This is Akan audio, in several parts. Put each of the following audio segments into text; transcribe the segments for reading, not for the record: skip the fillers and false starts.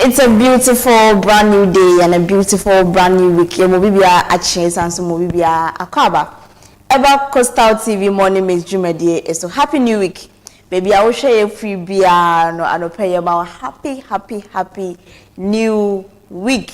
It's a beautiful brand new day and a beautiful brand new week. Mobibia a chance and so mobibia a kaba. Eba Coastal TV morning makes Jumedie. So happy new week. Baby, I will share a free beer no I don't pay about happy new week.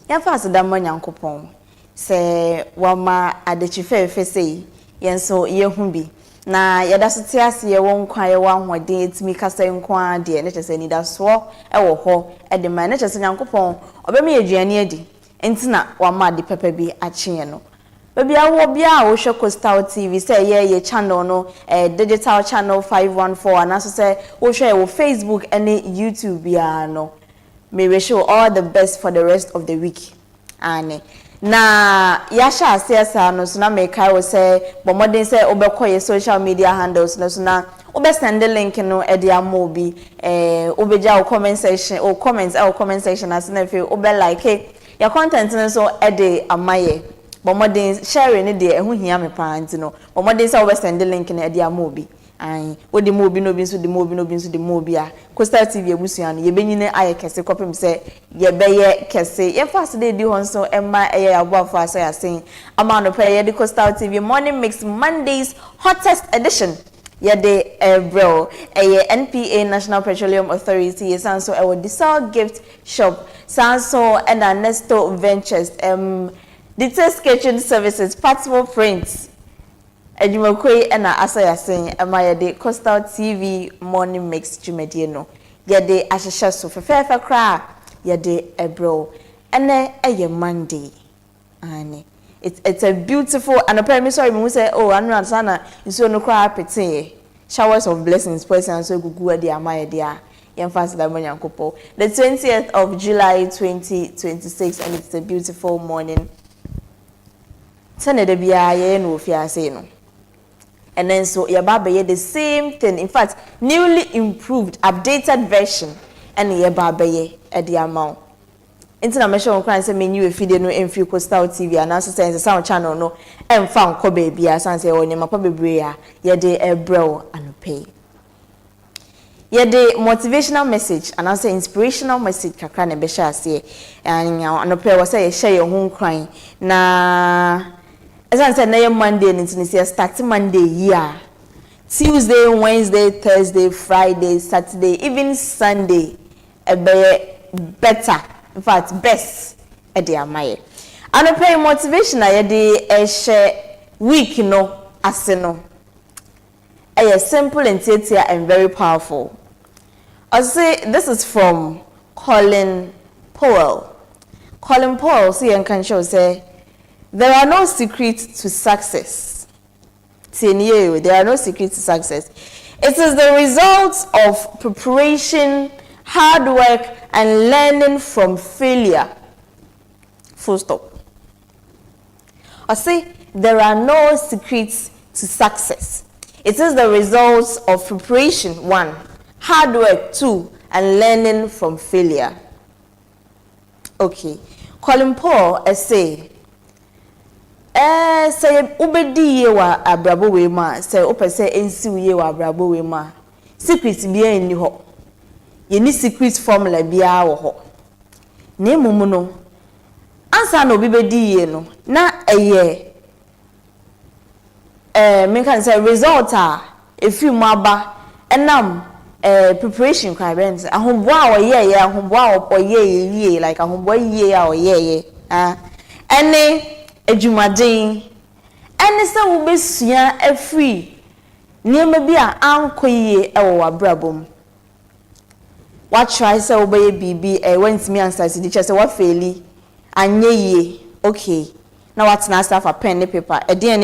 Ya fast da man yankopon. Se wama adechife say yen so ye humbi. Na yada sote ase ye won kwan ye wan hoden etimi kasa nkwan de ne chese ni da so e wo ho e de man ne chese nyankopon obemi aduane adi entina wama de pepe bi ache no baby awo bia wo hwe Coastal TV say ye channel no digital channel 514 and also say wo hwe wo Facebook and YouTube bia no may wish you all the best for the rest of the week and na yasha asiasa no so na make I say but modern say obekoye social media handles no so na obe send the link no e dia mo bi obeja comment section or comments comment section as na fe obe like your content no so e de amaye but modern sharing ne de ehu hia me pa anti no but modern say obe send the link no e dia mo bi and wo de mo bi no bi so de mo bi no bi so de mo bi a Coastal TV ebusuan ye benyine aye kese kopem se ye beye kese ye fast dey di hon so emma eye aboafo asa ya sen ama no pay ye de Coastal TV morning mix Mondays hottest edition ye de Gabriel NPA National Petroleum Authority ye sanso e wo Diesel gift shop sanso and Ernesto Ventures Details Kitchen Services Patmo Prints Ejumakoi ena asa ya sen ema ye de Coastal TV morning mix jumedie no ye de ahehye so fefefe kra ye de Gabriel ene eye Monday ani it's a beautiful and apparently sorry me say oh anu ansana nso no kra apete showers of blessings person so gugu de amaye de a yen fast da manyankopo the 20th of July 2026 and it's a beautiful morning tene de bia ye no fiase no. And then so your baba the same thing. In fact, newly improved, updated version. And your baba at the amount. International crime say menu if you no in Coastal TV and also say sound channel no and found Kobe be as say on your mapa bebrea ye de Gabriel and pay. Ye de motivational message and also inspirational message kakra ne be share say and pay was say share your home crying na as I said, na Monday and it's starting Monday here. Tuesday, Wednesday, Thursday, Friday, Saturday, even Sunday, a better, in fact, best a day amaye. And I pay motivation a day a share week no aseno. A simple and sincere and very powerful. I say this is from Colin Powell. Colin Powell, see and can show say. There are no secrets to success. There are no secrets to success. It is the result of preparation, hard work, and learning from failure. Full stop. I say there are no secrets to success. It is the result of preparation, 1, hard work, 2, and learning from failure. Okay. Colin Paul, say. Say ubedi ye wa abrabo we ma say opese ensi ye wa abrabo we ma secret bia eni ho ye ni secret formula bia wo ho na emumu no ansa na obi bedi ye no na eye me kan say result a efi mu aba enam preparation kwa bent ahombo a oye ye ahombo a oye ye like ahombo ye a oye ye ene ejumaden ene se wo besua afri niema bi a ankoyie e wo abrabom wa try se wo be bibi wantimi answer si di che se wa faili anye yie okay na what na staff a pen ne paper de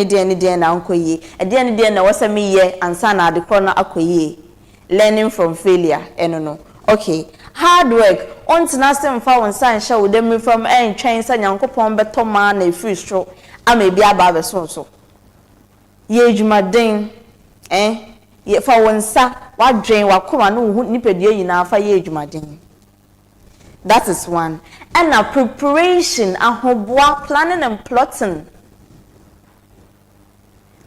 na ankoyie de na wasame ye ansa na adekro na akoyie learning from failure no okay hard work ontina sem fa won san sha wo dem from twen sa nyankopon beto ma na free stro ama bi aba be so ye adwumaden ye fa won sa wadwen wakoma no nipadua yina fa ye adwumaden. That is one. And a preparation, ahoboa, planning and plotting.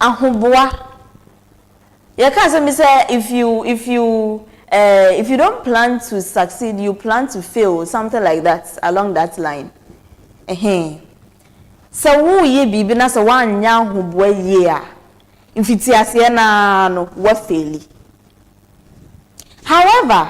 Ahoboa. You can't say if you if you don't plan to succeed, you plan to fail, something like that, along that line. So who ye be na so one nya ho boa ye a mfiti ase na no wa faili. However,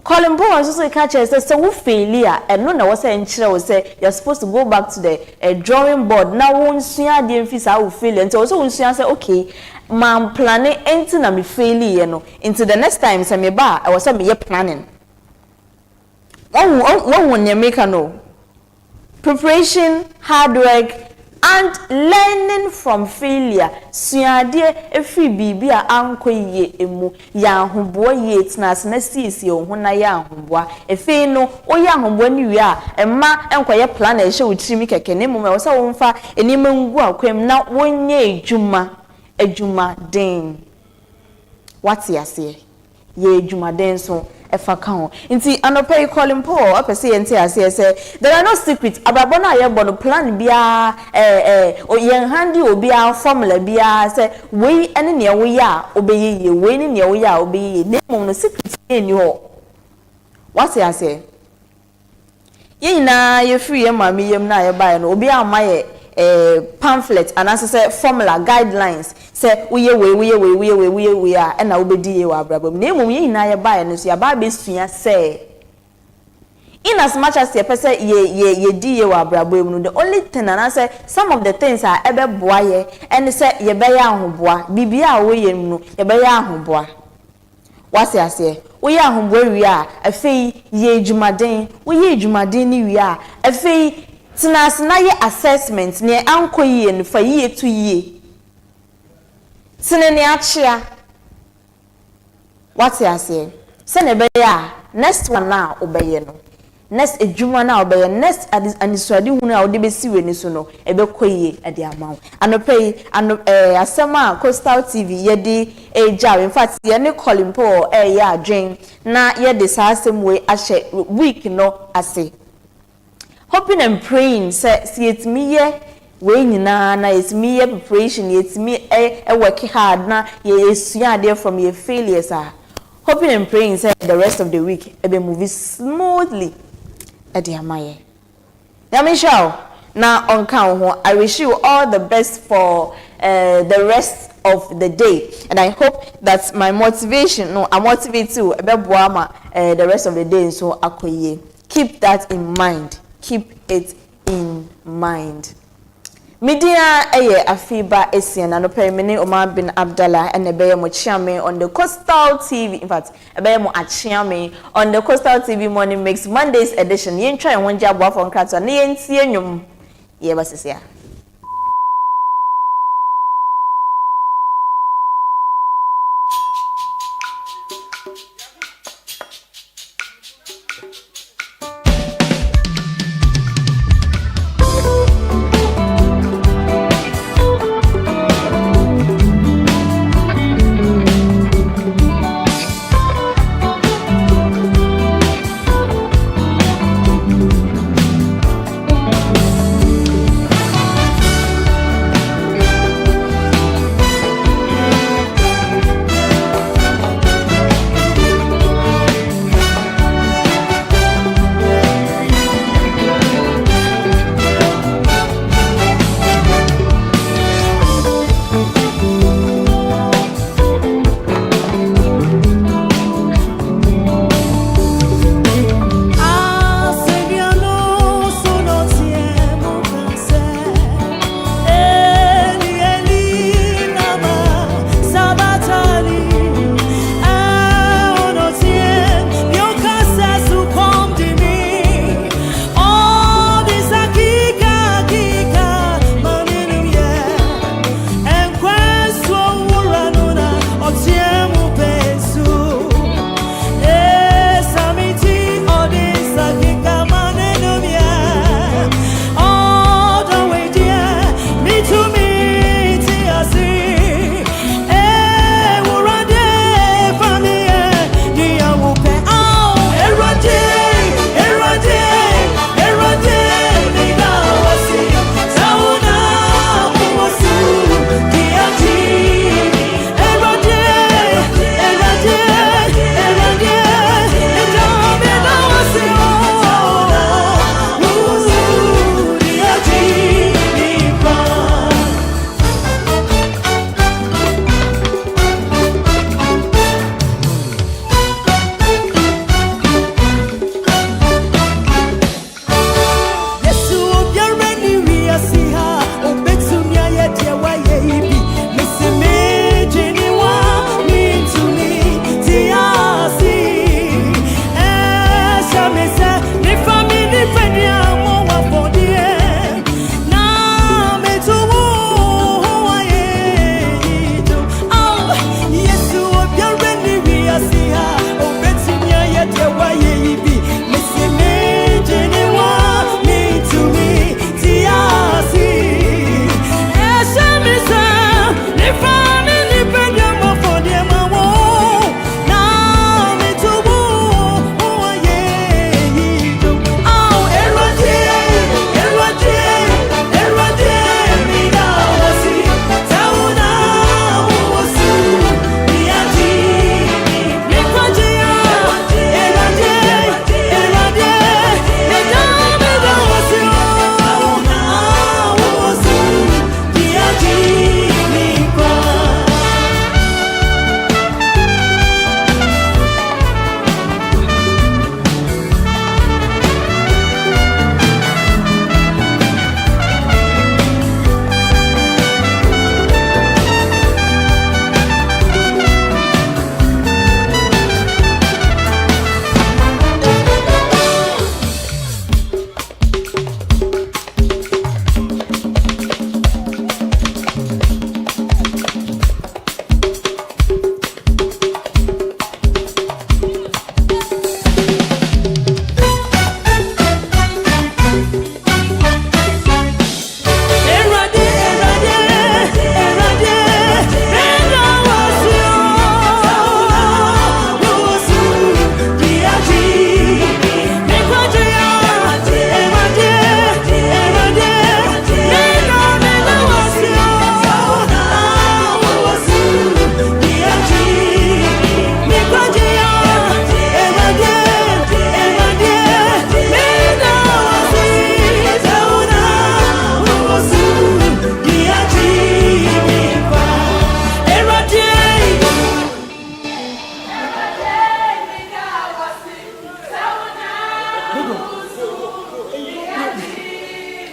Colin Paul also catch says so who failure and no na was say nchire we say you're supposed to go back to the drawing board. Now won sua de mfisa wo fail and also won sua say okay, man planning enti na me failure no into the next time say me ba I was say me planning. One make no preparation, hard work, and learning from failure. Suade efi bibi a anko ye emu ya ahombo ye tnas na sisi o ho na ya ahombo efi no o ya ahombo ni wi a emma enkoye plan e hye utrimi keke ne mu me wo se wo mfa enima ngu akwam na wonye ejuma den what ya say ye ejuma den so efa kan nti anope calling Paul apese ye nti ase say there are no secrets ababo na ye bono plan bia o ye handi obi a formula bia say we ene ne wo ya obeye ye we ne wo ya obeye ne mum no secret eni ho what ya say ye na ye free ye ma me yem na ye buy no obi ama ye pamphlet and as say formula guidelines say we a na obedi ye wa abrabam na emum ye na ye buy no so ya ba be sua say in as much as ye pese ye di ye wa abrabam no the only thing and say some of the things are ebe boa ye and say ye be ya ahoboa bibia we ye no ye be ya ahoboa wase ase we ya ahoboa wi a afei ye dwumaden we ye dwumaden ni wi a afei tinas na ye assessment ne anko ye no fa ye tu ye tine ne achia what you say se ne be ya next one na obeye no next ejuma na obeye next aniswade hu na ode be siwe ni so no ebe koye ade amawo anopei asema Coastal TV ye di eja in fact ye ne Colin Paul ya adwen na ye de sa asem we ahye week no ase hoping and praying say it me ye we nyina na it me ye preparation it me work hard na ye sua there from your failures hoping and praying say the rest of the week e be move smoothly at the amaye Amissah na on count ho I wish you all the best for the rest of the day and I hope that my motivation no I motivate you e be boama the rest of the day so akoye keep that in mind. Keep it in mind. Media AFIBA ESSIEN and Operamene Omar bin Abdallah and Ebeyemo Chiame on the Coastal TV. In fact, Ebeyemo Achiame on the Coastal TV Morning Mix Mondays edition. Yen try one job on Kata Nien Sienum. Yebasisia.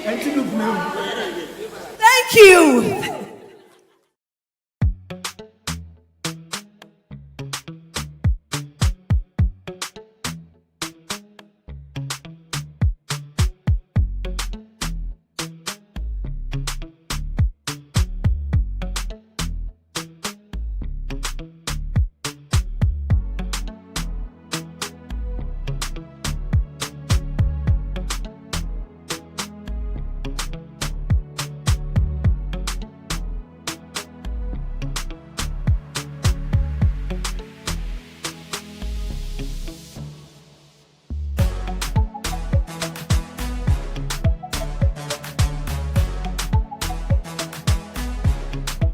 Thank you.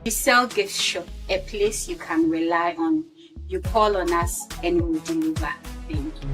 We sell gift shop, a place you can rely on. You call on us and we will deliver. Thank you.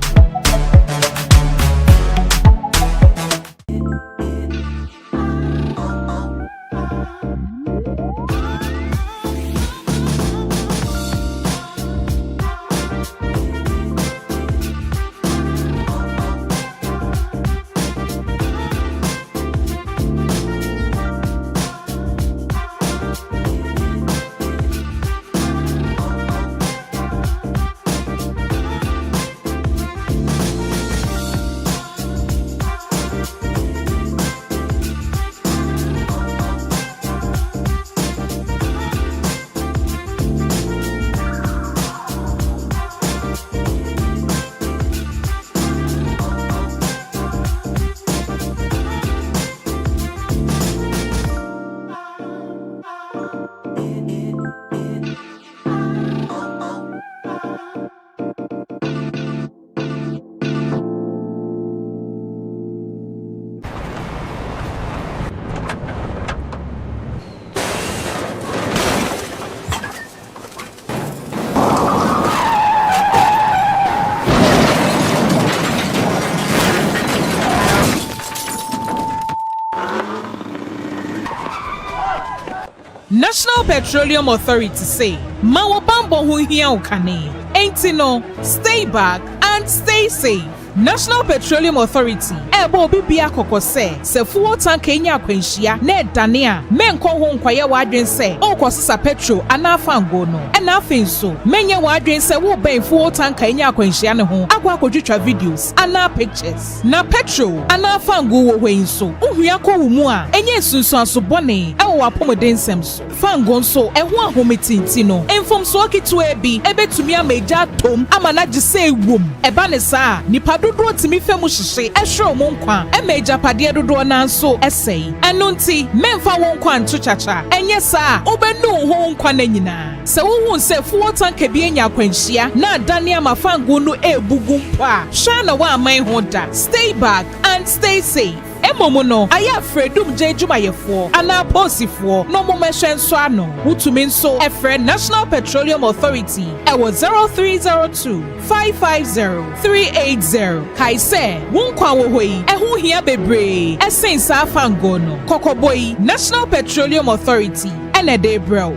National Petroleum Authority say, Mawo bambo hu hia ukane. Ain't no, stay back and stay safe. National Petroleum Authority, ebo bibia kokose, se fuel tank enya kwenshia, ne dania, menko ho nkwaye wadwen se, okosisa petrol anafango no. Ena finso, menye wadwen se wo ben fuel tank enya kwenshia ne ho, akwa akodwetwa videos, ana pictures. Na petrol anafango wo hwenso, uhua ko wumu a, enye sunsun asobone, ewo apomeden semso. Fango nso, eho ahometinti no. Enfomso akitu ebi, ebetumi ameja tom, ama na gise wom. Eba ne saa, nipa dodo timi femu hihye ehwe mo nkwa emeja pade dodo na nso esei eno nti memfa wo nkwa nto chacha enye saa obenu ho nkwa na nyina se wo hu se fuo tanka bi enya kwanhia na dania mafango no ebugu mpa hwa na wa aman ho da stay back and stay safe. Emomo no aya fredum jejuma yefo ana posifo no momehwe nso ano wutumi nso efre National Petroleum Authority ewo 0302 550 380 kaise wonkwa wo hoi ehu hia bebre esensa afango no kokoboi National Petroleum Authority ene Gabriel.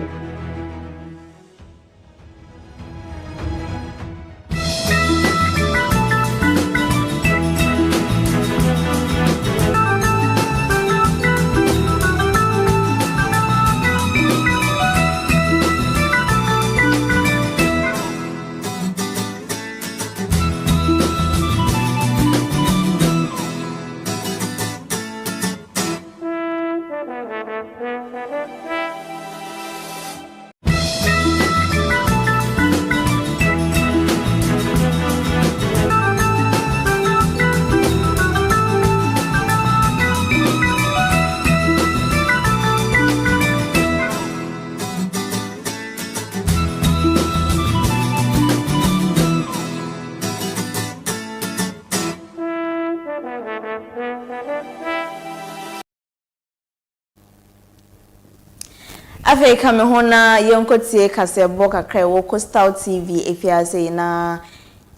Africa me hona yonkotie kasebo kakra wo Coastal TV efiase na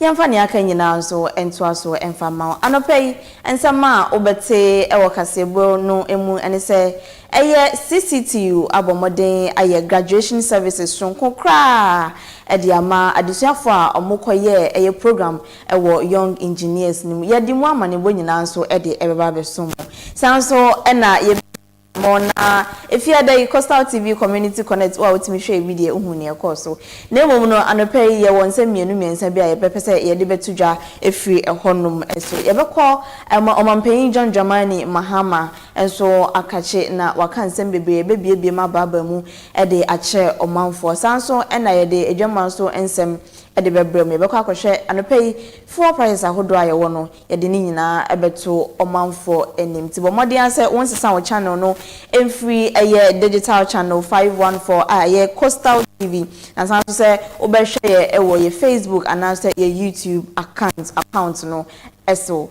Yamfa ne aka nyina so ento aso emfa ma anopei ensama obete ewo kasebo no emu ene se eye CCTU abomoden aye graduation services sonko kra ediama adesuafo a omokoye eye program ewo young engineers nim yedi mu amane bo nyina so ede ebeba besom sanso ena ye Mona if you are the Coastal TV Community Connect or with me share video uhuni akoso na emom no anope ye won se mienu miensa bia ye pepese ye de betuja efri ehonum eso ye bekọ omampanyin John Dramani Mahama enso akache na waka nsem bebre bebie ma baba mu e de ache omanfo sanso ena ye de edwaman so ensem ede bebre me bekọ akohwe anope four prices ahodo aye wo no ye de ni nyina ebeto omanfo enim ti bo modi ase won sesa wo channel no free a digital channel 514 Coastal TV and some say obe share your Facebook and now say your YouTube account no eso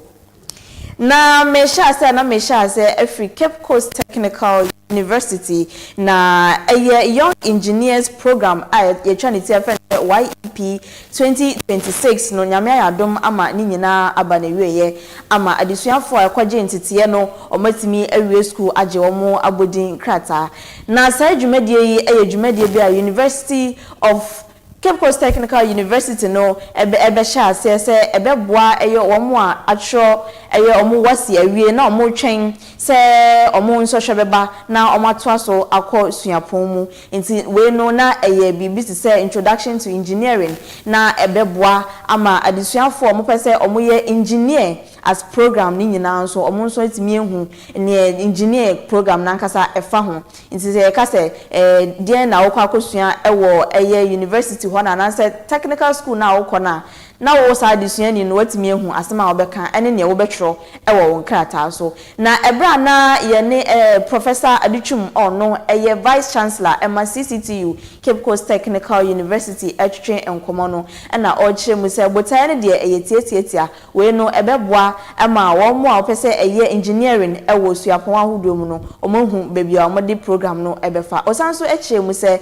na me sha say every Cape Coast Technical University na a young engineers program ye trinity YEP 2026 no nyame ayadom ama ni nyina aba na wieye ama adesuafo akwaje ntete no omatimi awie school age omo abodin krata na sa dwumadie yi dwumadie bi a University of Cape Coast Technical University no ebe sha se ebe boa omo a atro omo wasi awie na omo twen se omo nso hwebeba na omo atoaso akọ suapon mu nti we no na bibi se introduction to engineering na ebe boa ama adesuafo omo pese omo ye engineer as program ni nyina nso omo nso atimi ehu ne engineer program na nkasa efa ho nti se ka se die na okọ akosua ewo university ho na say technical school na okọ na wo sa adesua ni no watimi ehu asema obeka ene ne wo betro ewo won krata so na ebra na ye ne professor Adichum ono vice chancellor CCTU Cape Coast Technical University atwetwe enkomo no na oche mu se botae ne de tietietia we no ebeboa ama wo mo a opese engineering ewo suapon ahodo mu no omahu baby a mo de program no ebefa osanso eche mu se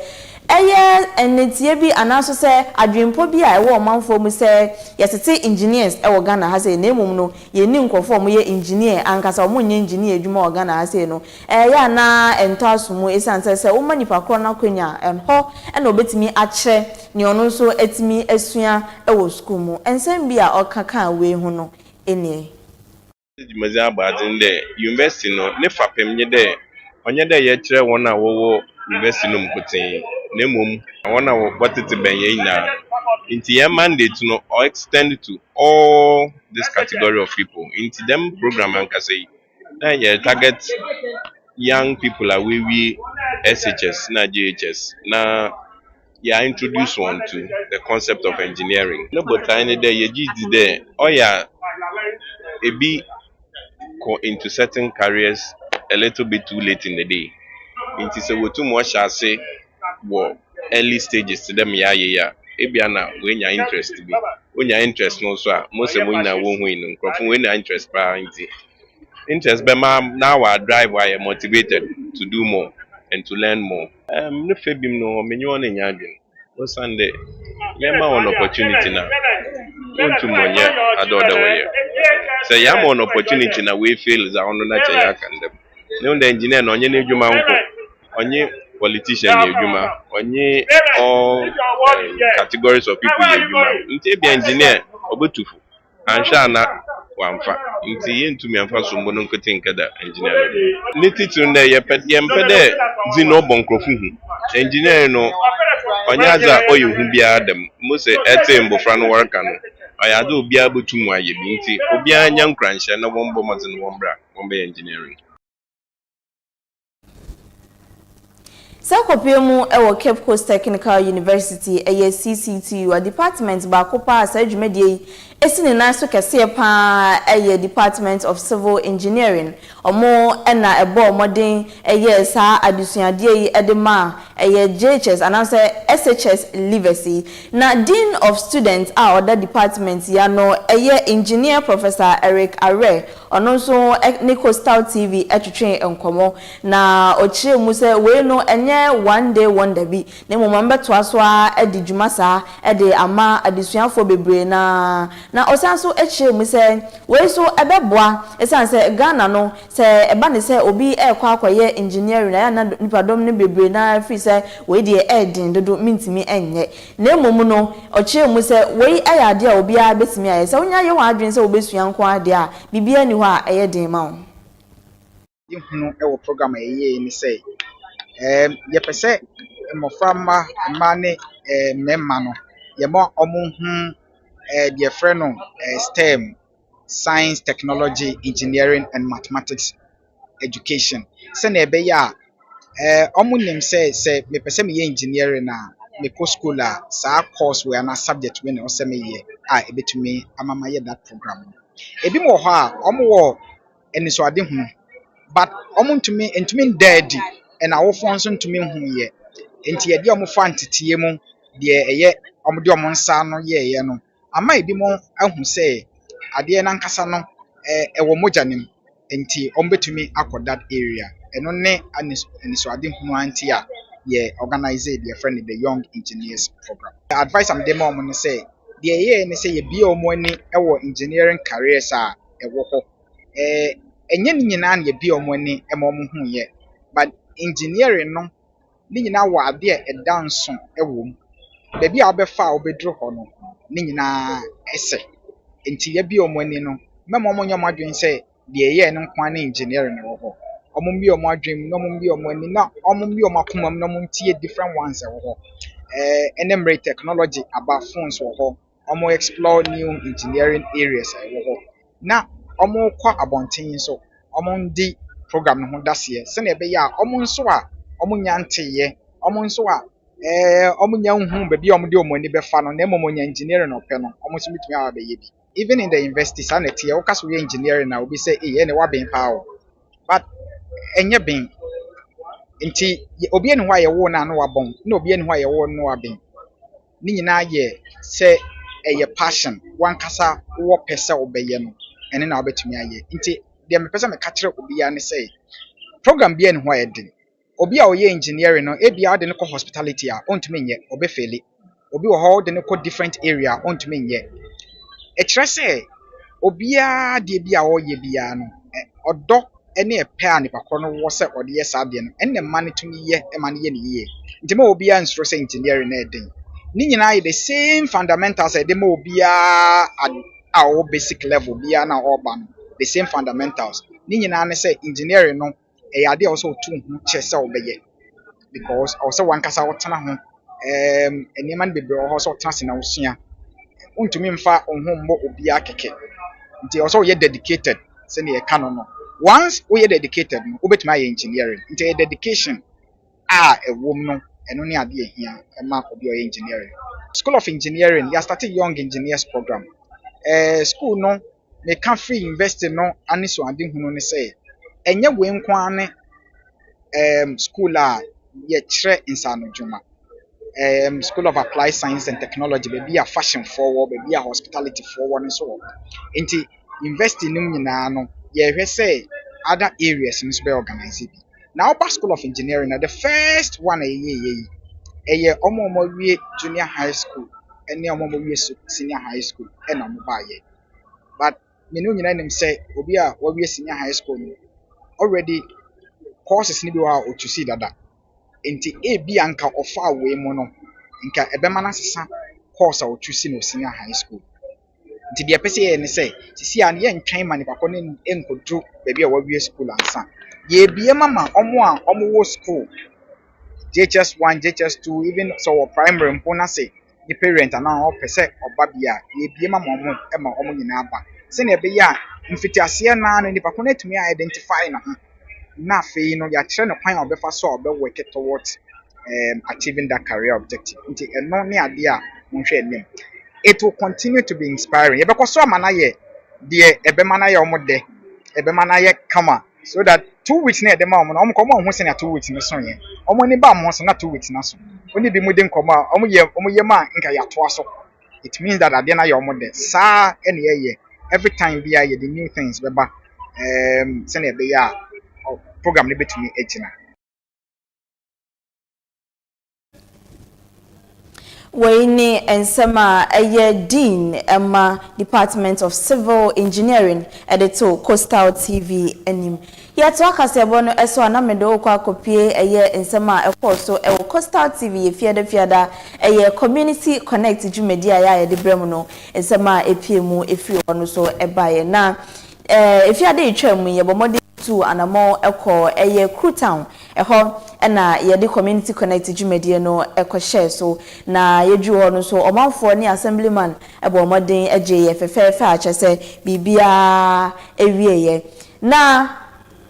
enetie bi anaso se adwempo bi a ewo omanfo mu se yesete engineers ewo Ghana ha se na emum no ye ni nkofo mo ye engineer ankasa omo nye engineer adwuma o Ghana ha se no ya na ento asomo esanse se wo manipa kro na kwanya enho na obetimi ache ni ono nso etimi asua ewo school mu ensem bi a okaka we hu no eni Dimazi abadin de university no ne fapem nye de onye de ye kire won a wo university no mkotin na mum won a wo botete benye ina into your mandate no or extend to all this category of people into them program and say na ye target young people are we SHS na JHS na ya introduce one to the concept of engineering no but any day ye GD there oh yeah e be into certain careers a little bit too late in the day. It is a too much I say early stages to them ebiana when your interest be when your interest no so most of when na won win when your interest interest be now I drive why I'm motivated to do more and to learn more. No febim no me you on nyadwen. No Sunday. Remember an opportunity now. Want to money other way. Say I'm on opportunity na we feel is on na cheya kan dem. No the engineer no onye na edwuma nko. Onye politician na edwuma. Onye all categories of people na edwuma. Nti be engineer obetufu. Ansha na wamfa. Nti ye ntumi amfa so mbo no nkote nkada engineer. Niti tunde ye pede zino bonkrofu hu. Engineer no onyaza oyehu bia adam. Mo se ete mbofra no worka no. Ayado obi abotum aye bi nti obi anya nkranhye na wombo mazin wombra wombe engineering. Sakopemu ewo Cape Coast Technical University CCTU a department ba kopa asajumedie esini na so kese pa Department of Civil Engineering omo na ebo modern sa adusuade yi edema JHS and answer SHS Livesey. Now Dean of Students are other departments ya no engineer Professor Eric Are and also Nico Star TV etwetwe enkomo na ochire mu se we no enye one day wonder bi na mo mamba to aso a edi dwuma saa edi ama adesuafo bebre na osanso echire mu se we so ebeboa esan se Ghana no se eba ne se obi ekwa akoye engineering na ya na nipadom ne bebre na fi se we de edin dodo mintimi enye na momu no ochire mu se we ayade a obi a betimi aye se onya ye wa adwen se obesua nko ade a bibia ni ho a eye den ma wo yihunu ewo program eye ni say ye pese moframa mane memma no ye mo omunhu the friend no STEM, science, technology, engineering and mathematics education se na ebe ya omunim say me pese me engineering na me ko school a sa course we na subject we na o se me ye a ebetumi amama ye that program ebi mo ho a omo wo eni so ade hu but omuntumi entumi daddy and awofo nso ntumi hu ye enti ye de omo fa ntetie mu de eye omo de omo nsa no ye no ama ebi mo ahu say ade na nkasa no ewo mojanim enti omo betumi akọ that area eno ne aniso ade hu anti a ye organize the friend the young engineers program. The advice am dem omo ne say the ye ne say ye bi omo ani ewo engineering careers a ewo ho enye nyina na ye bi omo ani emo mo hu ye but engineering no ni nyina wa ade e danso ewo mu bebi a obefa obedru ho no ni nyina ese enti ye bi omo ani no memo omo nyam adwen say the ye no kwa na engineering wo ho omo bi omo adwen no omo bi omo ani na omo bi omo akoma no omo ntie different ones wo ho enemre technology about phones wo ho omo explore new engineering areas wo ho na omo kwa abontin so omo ndi program no ho dase se na ebe ya omo nso a omo nya nteye omo nso a omo nya hu be bi omo de omo ani be fa no na emo nya engineering no pe no omo so mitumi awa be ye bi even in the university sanity e wo kaso we engineering na obi say e ne wa ben pa o but enye ben nti obi eni ho aye wo na no wabon na obi eni ho aye wo no waben ni nyina ye se eye passion wan kasa wo pese obeye no ene na obetumi aye nti de me pese me ka kire obi ya ne say program bi eni ho aye din obi a oye engineering no e bia de ne ko hospitality a ontumi nye obe feli obi wo ho de ne ko different area ontumi nye e kire say obi a de bia oye bia no odo ene epe a nipa kro no wo se ode ye saade no enne ma ne tumi ye e ma ne ye ne ye nti ma obi a nsoro se engineering na eden ni nyina ye the same fundamentals e de ma obi a o basic level bia na oba no the same fundamentals ni nyina ne se engineering no e ya de also tu hu che se obeye because also wan kasa wotena ho eni man bebre ho so wotena se na wosua untumi mfa onho mbo obi akeke nti also ye dedicated se ne ye kano no once we are dedicated no obetuma ye engineering nti dedication ewom no eno ne ade ehia ma obi o engineering school of engineering ya started young engineers program school no me can free university no ani so ade hunu ne say enye we nkwa ne school a ye kire insano djuma school of applied science and technology be a fashion forward be a hospitality forward and so on nti university nim nyina no ye say other areas in be organized now school of engineering the first one omo wie junior high school ene omo wie senior high school and omo ba ye but me no nyina nim say obi a wo wie senior high school already courses ni bi wa o to see dada enti bi anka ofa awe mu no nka ebema na sesa course a o to see no senior high school nti de pese ye ne say sisi an ye ntwan ma ne bakọ ne enkodru beebi a wawie school ansa ye bie mama omo wo school JHS1 JHS2 even so primary mpo na say the parent ana o pese oba bia ye bie mama omo nyina aba se na ebe ya mfitiase na no ni bakọ na tumi identify na ho na fe no ya kire no kwan obefa so obe work towards achieving that career objective nti eno ne ade a monhwe enim it will continue to be inspiring. Because so manaye, dear Ebemanaye omode, Ebemanaye kama, so that 2 weeks near the mom no come on who 2 weeks no so yen omo ni ba mo so na 2 weeks na so oni bi mu de nkoma omo ye ma nka ya to aso it means that ade na ye omo de sa ene ye every time bia ye the new things beba se na be ya program ne betumi ejina. Wayne Ensema Dean Emma Department of Civil Engineering Editor Coastal TV enim. Yet wakase bono eso anamedo kwa kopie Ensema so Coastal TV fiada community connect jumedia ya de bremuno Ensema epiemu efiri ono so ebaye na efiade etwam ye bomode to anamo eko crew town eho na ye community connect jumedie no eko share so na yeju ho so omanfo ni assemblyman ebo modern eje fefefe a chese bibia ewieye na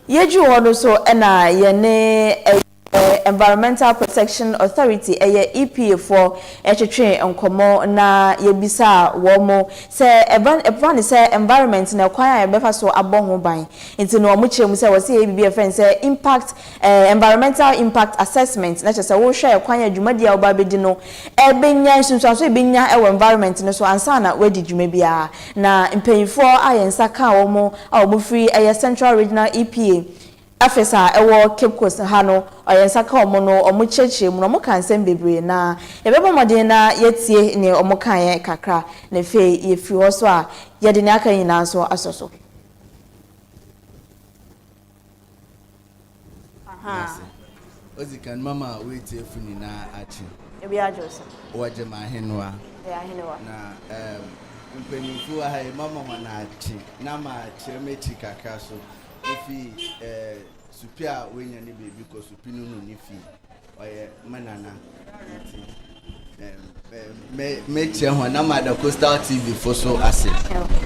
yeju ho so na ye ne Environmental Protection Authority EPA for etwetwe nkomo na yebisa womo se eban se environment na kwan ya befa so abon ban nti no mo kyerem se wose EBB friend se impact environmental impact assessment na chese wo hwe kwan ya dwumadi a oba bedi no ebenya nsunsuaso ebenya environment no so ansa na wedi dwuma bia na mpanyifo ayensa ka womo a womo free Central Regional EPA Afisa ewo Cape Coast ha no oyensa ka omo no omo cheche mu no mo kan sem bebre na ebebo modin na yetie ne omo kan ye kakra na fe ye fi ho so a ye de ne aka nyina so asoso. Aha ozikan mama we tie funi na achi ebi ajoso waje ma henwa ya henwa na mpenifu ha mama na achi na ma chiremechi kakra so ifi supia wenya ni baby ko supinu no ni fi oye manana me che ho na madam Coastal TV for so ase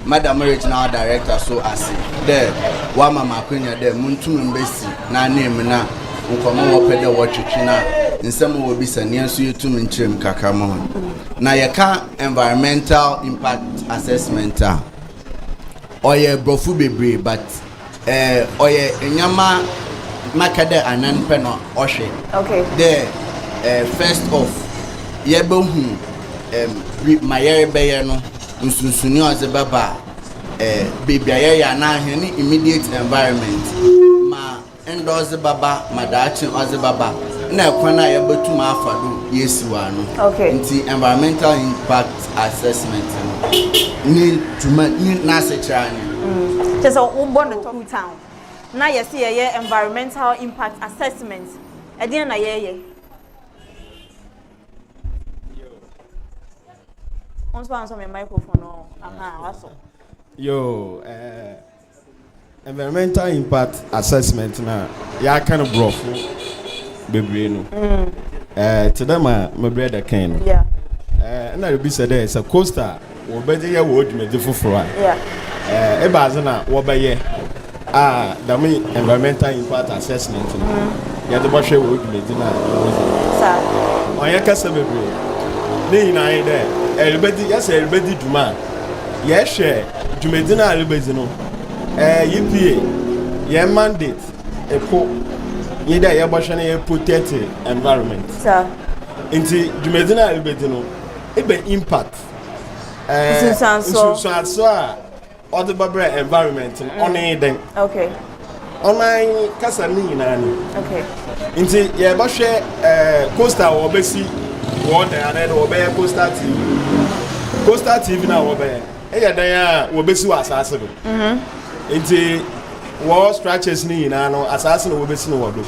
madam regional director so ase there wa mama kwenya there muntum mbesi na name na nkomo wo pede wo twetwe na nsem wo bisa ne nso yetum nkyerem kakama ho na yeka environmental impact assessment oye brofu bebre but oye nyama makade anan peno ohwe okay the first off yebohu mayere beye no nsunsuni ozebaba bibia ya na ahene immediate environment ma endoze baba madachi ozebaba na ekwana yebotuma afado yesiwa no okay nti environmental impact assessment ni tuma ni na sechrani so we born the top town na you see a environmental impact assessment edian na ye on so answer my microphone no waso yo environmental impact assessment na ya kind of brofu bebre no today my brother can yeah na you be said there is a coaster wo beje ya wo dwumade foforo yeah ebazena wo beye dami environmental impact assessment ya de bo hwe wo dwumade na sir oya kasa bebre ni na ide elbedi ya se elbedi duma ye hwe dwumade na elbedi no EPA ye mandate epo yida ye bo hwe na ye protect environment sir inti dwumade na elbedi no ebe impact so all the bubble environment on anything okay online kasa ni na ni okay inti ye bo hwe coastal obesi wo dan na wo be Coastal TV na wo be e dan ya wo besi wa asase do inti wo structures ni na no asase na wo besi no wodo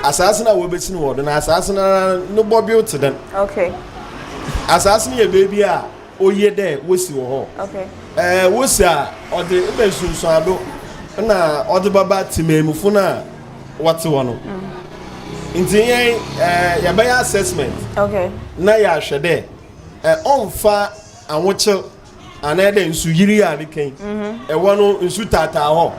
asase na wo besi no wodo na asase na no bo built then okay asase ni e baby a oye there wosi wo ho okay wosi a ode ebe sunsun ado na ode baba timemufo na wate wo no nti yen ya buy assessment okay na ya hwede onfa anwoche anede nsu yiri ya diken wo no nsu tata ho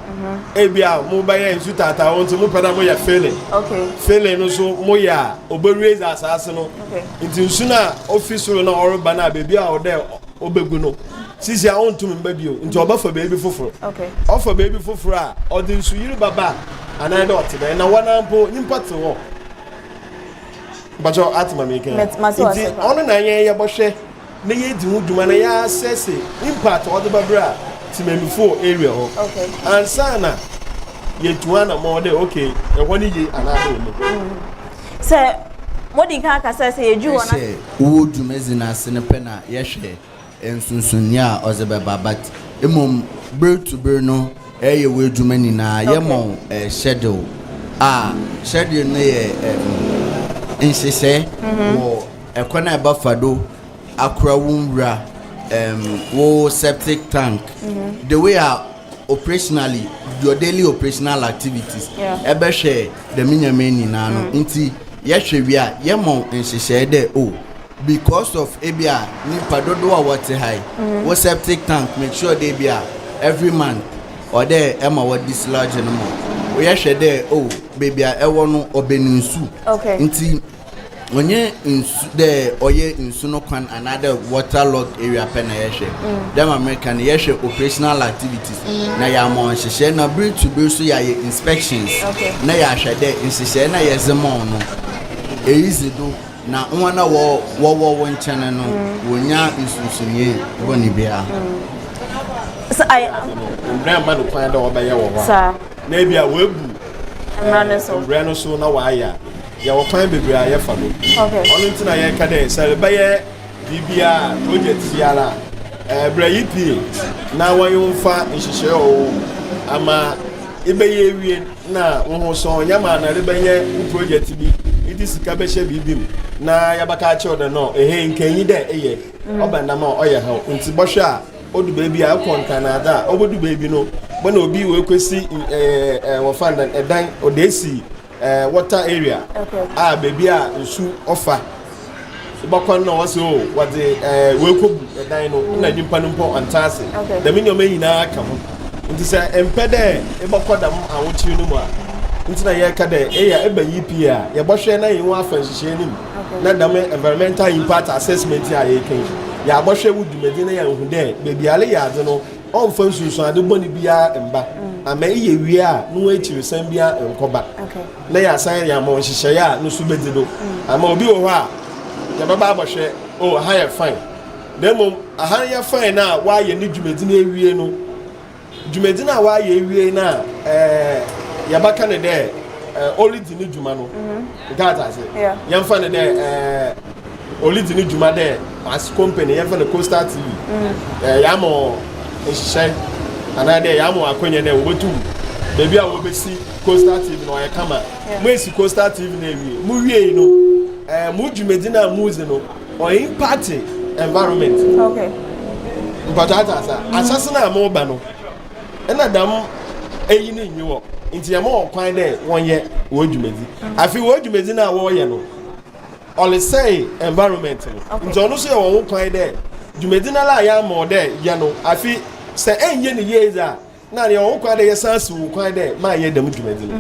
ebia mo buy nsu tata ho nti mo peda mo ya failing okay failing no so mo ya obereze asase no okay nti nsu na office ro na oroba na bebi a ode obegu no sisi a on to me baby nti oba for baby foforo Okay. offer baby foforo a odi nsu yiri baba ana na ote na wana mpo nyimpa te ho bajo atma making nti ono na ye bohwe na ye di hu duma na ya assess impact odi babra ti memifo area ho Okay. and sana ye tuana mo de okay e woni ye ana do mo Sir, what you can say you do na wo dumezi na sene pe na ye hwe ensunsunya ozebeba but emom bird to bird no eye we dumani na ye mo schedule schedule na ye insise wo ekwana eba fado akra wumra wo septic tank the way are operationally your daily operational activities ebe hwe the minyameni na no nti ye hwe wi a ye mo insise de because of ebia nipa dodo a what high wo septic tank make sure they be every month or there emma what dislodge no more we hwe there baby a ewo no obeninsu okay nti onye insu there oye insu no kwan another waterlogged area pe na ye hwe dem american ye hwe operational activities na ya mo hye na bridge to bridge so ya inspections na ya hwe there insise na ye zemon no easy do na nwana wo nchene no wonya isusunye boni bia so I brand man kwan da obaye wo ho sir na bia webu brand so na wa ya ya wo kwan bebre aye fa no okay onu ntina ye ka de sel baye bibia project yala bra yipi na wanyo mfa nhihye o ama ibeye wie na wo so nyama na rebenye project bi idi sika be hye bibim na yabaka ache oda no nkanyi de eye obanda ma oye ha nti bohwe a odu baby a kontana da obodu baby no bona obi we kwesi wo fanda edan odesi water area baby a nsu offer ibakwan no wase o wade we kobu edan no na nyimpa no mpo antase da minyo menyina aka ho nti se empede ibakodam awochi no mu a ntina ye ka de eya eba yipi a ye bohwe na ye wa afanhihye nim na dam environmental impact assessment a ye kan ya bohwe wudumedi na ya hu de bebi ale ya ade no on fa nsusu ade boni bia emba ama ye wie a no echiru san bia enkoba na ya san ya mo nhihye ya no su bedi do ama obi wo ho a ya baba bohwe ha ya fine demo aha ya fine na wa ye ni dwumedi na ewie no dwumedi na wa ye ewie na yabaka ne de only dini juma no gata say yamfa ne de only dini juma de as company yamfa ne Coastal TV yamo ehye ana de yamo akonye de wobetu bebi a wobesi Coastal TV no ya kama mo esi Coastal TV na ewie mu wie no mu dwumedi na muze no o impact environment okay mpatata sa asase na mo ba no ena dam eyi ni nyiwo nti ya mo kwan de wonye wo dwumedi afi wo dwumedi na wo ye no all say environment nti onu so ye wo kwan de dwumedi na la ya mo de ye no afi se enye ni yeza na ye wo kwan de ye sansi wo kwan de ma ye dam dwumedi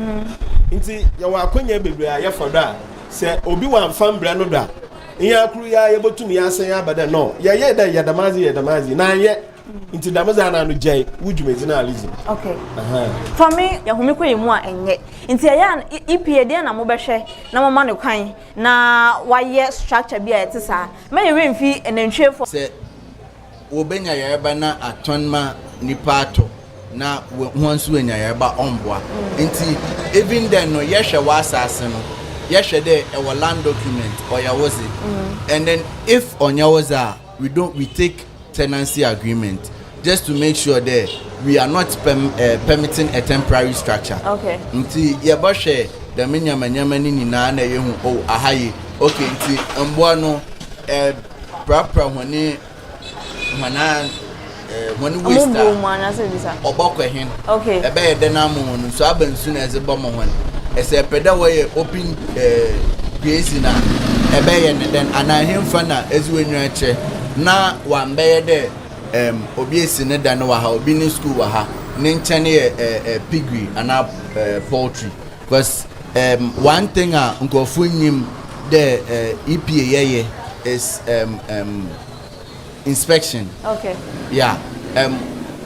nti ye wa akonya bebre a ye fodo a se obi wa mfam bra no da iya akuru ya ye botum ya san ya bada no ye da ye damazi na ye nti damaza na no jai wudwumedi na alizi okay for me ya humi kwe mu a enye nti ya EPA de na mo behwe na mo ma ne kwan na waye structure bi a etisa me ye remfi enantwe for se wo benya ya ba na atonma nipato na wonsu enya ya ba omboa nti even then no ye hwe wa asase no ye hwe de e wo land document or ya was it and then if onya was we take tenancy agreement just to make sure that we are not permitting a temporary structure. Okay. Nti ye bo hwe da menyamanyama ni nyina na ye hu ahaye. Okay, nti mboa no prapra hone waste. Mbo mwana se bisa. Obokwe hin. Okay. Ebe ye de na mo no so abansu na eze bomo hone. Ese peda we open grace na ebe ye ne den anahemfa na ezuwenyu ache na wambeye de obi esi ne da no wa ha obi ni school wa ha ne nchane piggery and poultry because one thing nkofo nyim the EPA is inspection. Okay. Yeah.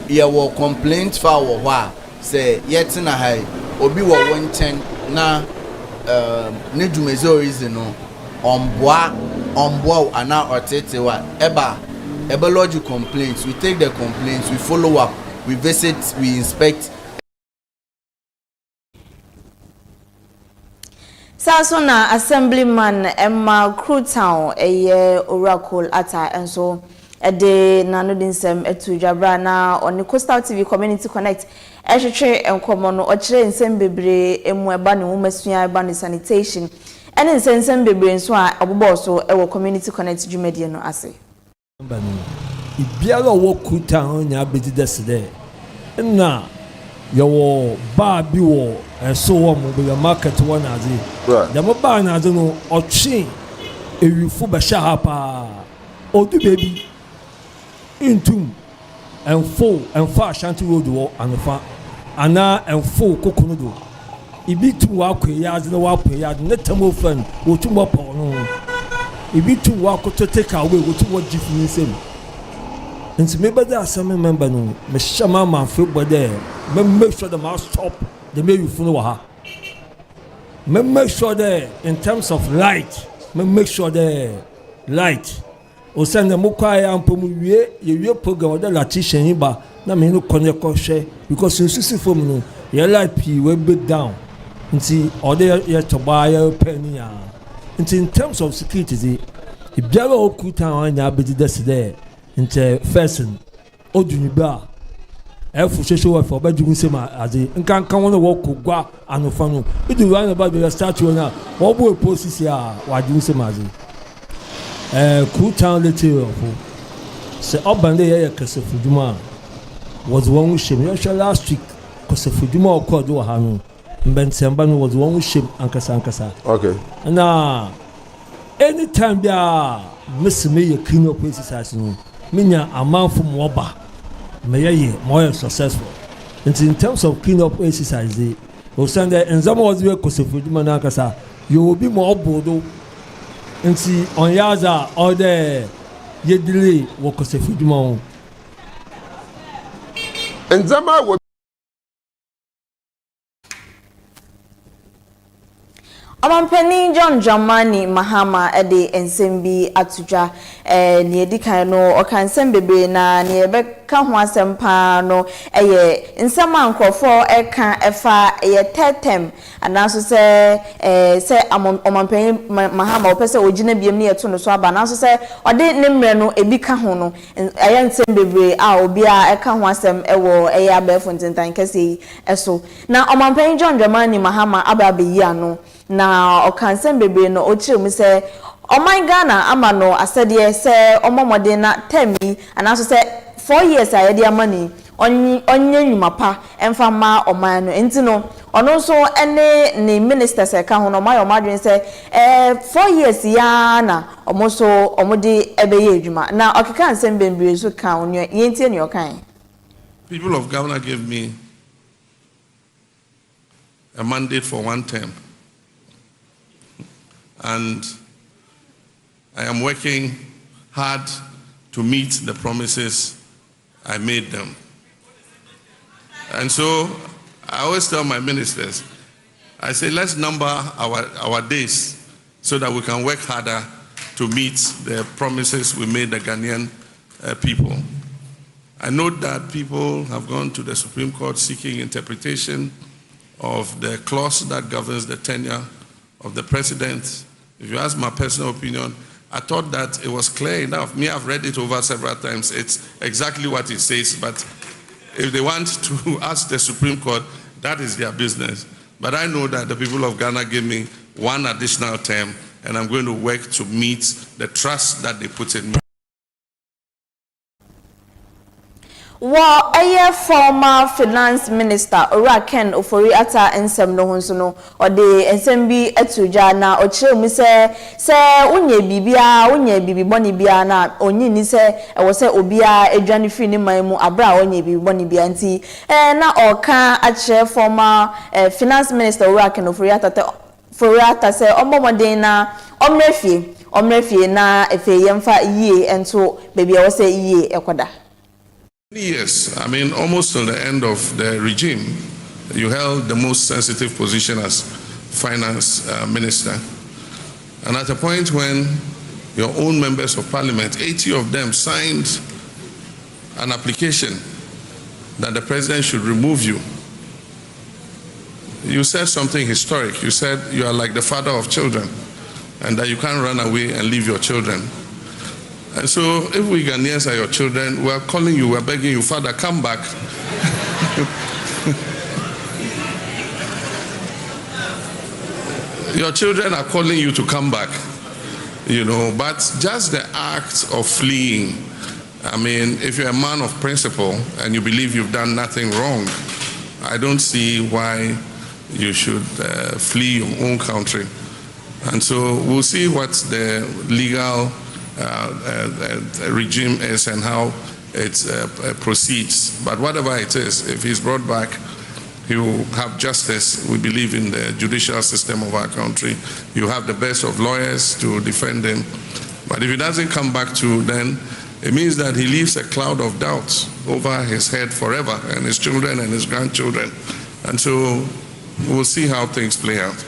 Yeah, wo complaint for wa say yet na hai obi wo wonchen na ne dwumeze reason no onboa ana otete wa eba lodge complaints. We take the complaints, we follow up, we visit, we inspect. Sasona Assemblyman Emma Crewtown Oracle Ata and so de nanodinsem etu dwabra na on Coastal TV Community Connect ehwehwe enkomo no okire nsem bebre emu eba ne womasua eba ne sanitation ene nsem bebre nso a obobo so ewo Community Connect dwumedie no ase ibiara wo Crewtown nya bedi desde na yawo ba bi wo so wo mo be market wo na azi ya mo ba na azi no otwe ewifu ba sha ha pa odu baby intum and full and far Shanty road wo anfa ana and full kokono do ibi tu wa kwya azi na wa kwya ne tamo fan wo tu mo pa no ibi tu wa ko to take away wo tu wo gift ni sem nti me bada assembly member no me shama man fe bode me make sure the must stop the may you follow ha me make sure that in terms of light me make sure the light o send them kwa ya mpomu wie program the latishan ba na me no connect hwe because in sisi form no your light p we break down nti order ya to buy ya penny ya nti in terms of security e biara o Crewtown anya abedi desde nti person oduniba efu shesho wa for bajugun sema azi nkan kan wona wo kogwa anofa no idu wan about the statue na wo bo posisi a wajugun sema azi Crewtown later se oban de ya kasefuduma was one with shame last week kasefuduma okodo ha no mbensemba no was one with shame ankasa okay na anytime bia miss me ye clean up exercise no minya amanfo moba me more successful and in terms of clean up exercise we send and some was we kosefuduma na ankasa you will be more bodo nti on yaza all the ye delay wo kosefuduma on nzama wo Omampeni John Jamani Mahama ede ensembi atudwa ne edikan no okan bebre na ne ebeka ho asempa no eye nsema nkrofo eka efa eye tetem anaso se omampeni Mahama opese ogina biem ne yeto no so aba anaso se ode ne mre no ebika ho no eye nsem bebre a obi a eka ho asem ewo eye abefo ntentan kese eso na omampeni John Jamani Mahama ababeyi ano na okansen bebre no ochire mu se oman Ghana amano asede se omomode na temi anaso se 4 years ayede amani onye nyumapa emfa ma oman no enti no ono so ene ne minister se ka ho no mayo madwen se 4 years ya na omoso omode ebeye adwuma na okeka ansem bebre so ka onye yenti ne okan. People of Ghana gave me a mandate for 1 term. And I am working hard to meet the promises I made them. And so I always tell my ministers, I say, let's number our days so that we can work harder to meet the promises we made the Ghanaian people. I note that people have gone to the Supreme Court seeking interpretation of the clause that governs the tenure of the president. If you ask my personal opinion, I thought that it was clear enough. Me, I've read it over several times. It's exactly what it says. But if they want to ask the Supreme Court, that is their business. But I know that the people of Ghana gave me 1 additional term, and I'm going to work to meet the trust that they put in me. Wa aye former finance minister Ken Ofori ata ensem no honso no ode ensem bi atudwa na ochire mu se unye bibi boni bia na onyi ni se ewo se obia adwane fi ni man mu abra onye bibi boni bia nti na oka achire former finance minister Ken Ofori ata Forata say omomoden na omrefie na efe yemfa yie ento baby I say yie ekoda. Yes, I mean almost till the end of the regime, you held the most sensitive position as finance minister. And at a point when your own members of parliament, 80 of them signed an application that the president should remove you, you said something historic. You said you are like the father of children and that you can't run away and leave your children. And so if we Ghanaians are your children, we're calling you, we're begging you, Father, come back. Your children are calling you to come back, you know, but just the act of fleeing, I mean, if you're a man of principle and you believe you've done nothing wrong, I don't see why you should flee your own country. And so we'll see what the legal regime is and how it proceeds. But whatever it is, if he's brought back, he will have justice. We believe in the judicial system of our country. You have the best of lawyers to defend him. But if he doesn't come back to, then it means that he leaves a cloud of doubt over his head forever, and his children and his grandchildren. And so we'll see how things play out.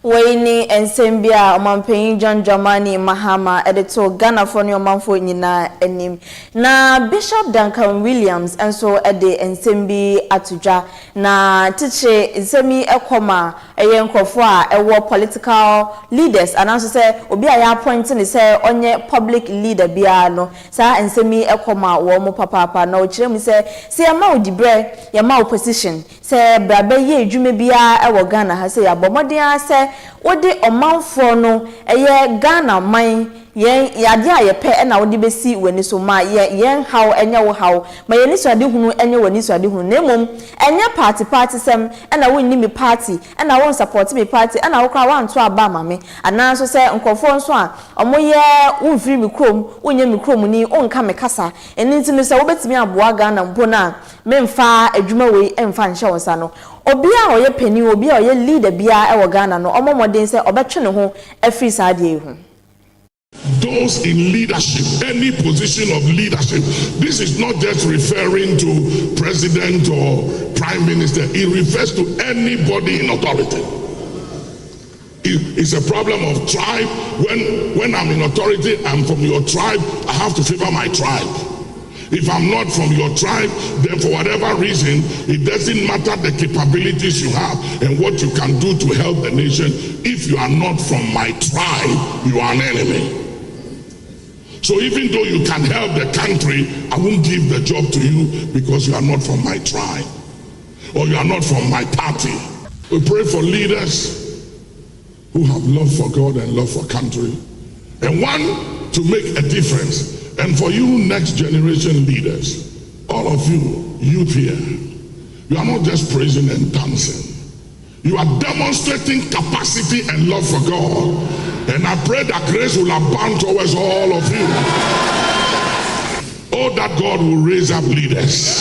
Waini ensembia omampenyi John Dramani Mahama edito Ghana for ni omanfo nyina enim na Bishop Duncan Williams enso ede ensembi atudwa na tiche nsemi ekoma eye nkofo a ewo political leaders ananso se obi a ya appoint ni se onye public leader bia no sa ensemi ekoma wo mo papa na o kirem se yama odibre yama opposition se brabe ye edwume bia ewo Ghana ha se ya bomodin se wode omanfo no eye Ghana man yen yade a yepe na wode besi wani so ma yen haw enya wo haw ma yeni so ade hunu enya wani so ade hunu nemom enya party sem na wonni me party na won support me party na wo kwa wanto aba ma me anan so se nkofo nso a omoye wonfiri me krom wonye me krom ni onka me kasa eni ntimi se wobetimi aboa Ghana mpo na memfa adwuma wei emfa nhye wonsa no obi a oye pani obi a oye leader bia e wo Ghana no omomodin se obetwe ne ho afiri saade ehu. Those in leadership, any position of leadership, this is not just referring to president or prime minister, it refers to anybody in authority. It's a problem of tribe. When I'm in authority, I'm from your tribe, I have to favor my tribe. If I'm not from your tribe, then for whatever reason, it doesn't matter the capabilities you have and what you can do to help the nation. If you are not from my tribe, you are an enemy. So even though you can help the country, I won't give the job to you because you are not from my tribe or you are not from my party. We pray for leaders who have love for God and love for country and want to make a difference. And for you next generation leaders, all of you, youth here, you are not just praising and dancing. You are demonstrating capacity and love for God. And I pray that grace will abound towards all of you. Oh, that God will raise up leaders.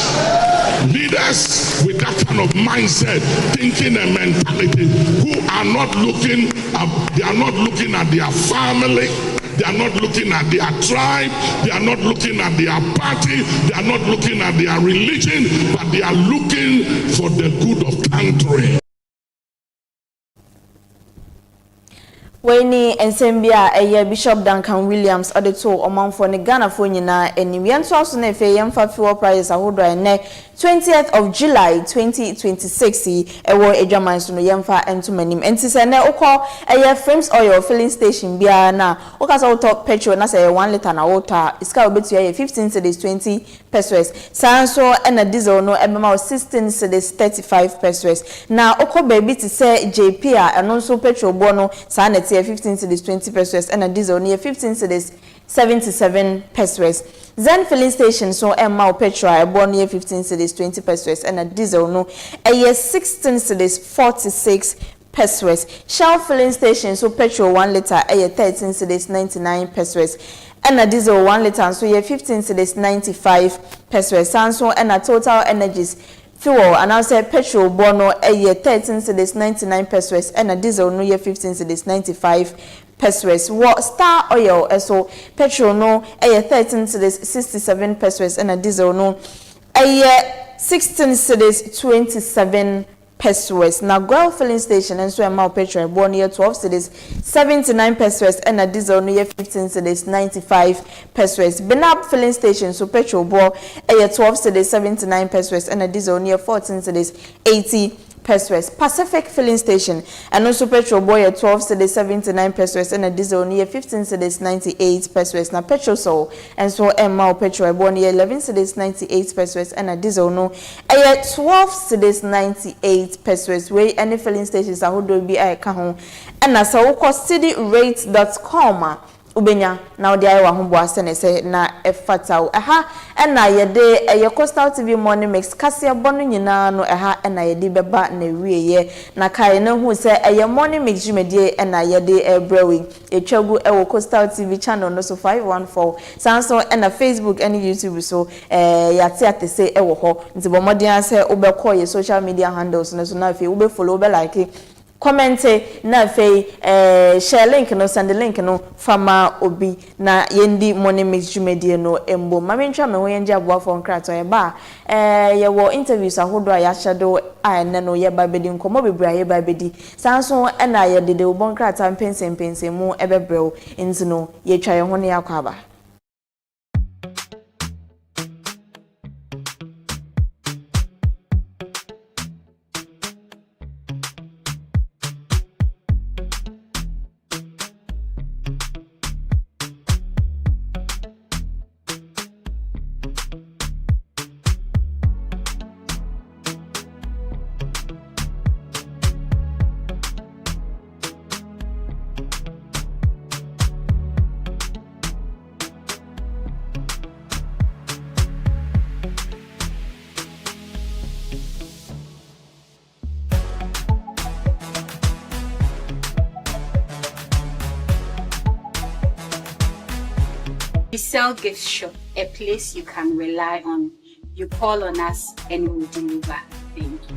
Leaders with that kind of mindset, thinking and mentality, who are not looking at their family. They are not looking at their tribe. They are not looking at their party. They are not looking at their religion, but they are looking for the good of country. Waini ensembia eye Bishop Duncan Williams adeto omanfo ne Ghana fo nyina eniwiento aso na efe yemfa fiwo prize ahodo ene 20th of July 2026 ewo edwaman so no yemfa entomanim enti se ne ukọ eye Frames Oil filling station bia na ukasa auto petrol na say 1 liter na water iska obetu eye 15 cedis 20 pesos sanso na diesel no ebema 16 cedis 35 pesos na ukọ baby ti se JP a eno so petrol bo no sa na 15 cedis 20 pesos and a diesel near 15 cedis 77 pesos. Zen filling station so Emma petrol born near 15 cedis 20 pesos and a diesel no a year 16 cedis 46 pesos. Shell filling station so petrol 1 liter a year 13 cedis 99 pesos. ena diesel 1 liter so ye 15 cedis 95 pesos sanso ena total energies fuel and I say petrol bono ye 13 cedis 99 pesos ena diesel no ye 15 cedis 95 pesos. What Star Oil so petrol no ye 13 cedis 67 pesos ena diesel no ye 16 cedis 27 pesos. Now Gabriel filling station and so amount petrol born year 12 cedis 79 pesos and a diesel no year 15 cedis 95 pesos. Benab filling station so petrol bore a year 12 cedis 79 pesos and a diesel near 14 cedis 80 pesos. Pacific filling station and also petrol boy at 12 cedis 79 pesos and a diesel near 15 cedis 98 pesos. Now petrol so and so amount petrol born near 11 cedis 98 pesos and a diesel no a 12 cedis 98 pesos. Way any filling stations are who be a kahon and as a cityrate.com ubenya now the I want to say na efata aha na yede e Coastal TV morning mix kasia bonu nyina no aha na yede beba na wieye na kai na hu say e morning mix jumedie na yede ebrewi etwagu e Coastal TV channel no so 514 sanso na Facebook and YouTube so yate atese e wo ho nti bomodin say ubekọ ye social media handles no so na fe ube follow be like comment na fe share link no send the link no fama obi na yendi morning mix jumedie no embo mamentwa me ho yenje aboafo nkrato ye ba ye wo interviews ahodo ya shadow na no ye ba bedi nkomo bebra ye ba bedi sanso na ye dede obon krata mpense mu ebebreo nti no ye twa ye ho ne yakwaba. Amissah Gift Shop, a place you can rely on. You call on us and we will deliver. Thank you.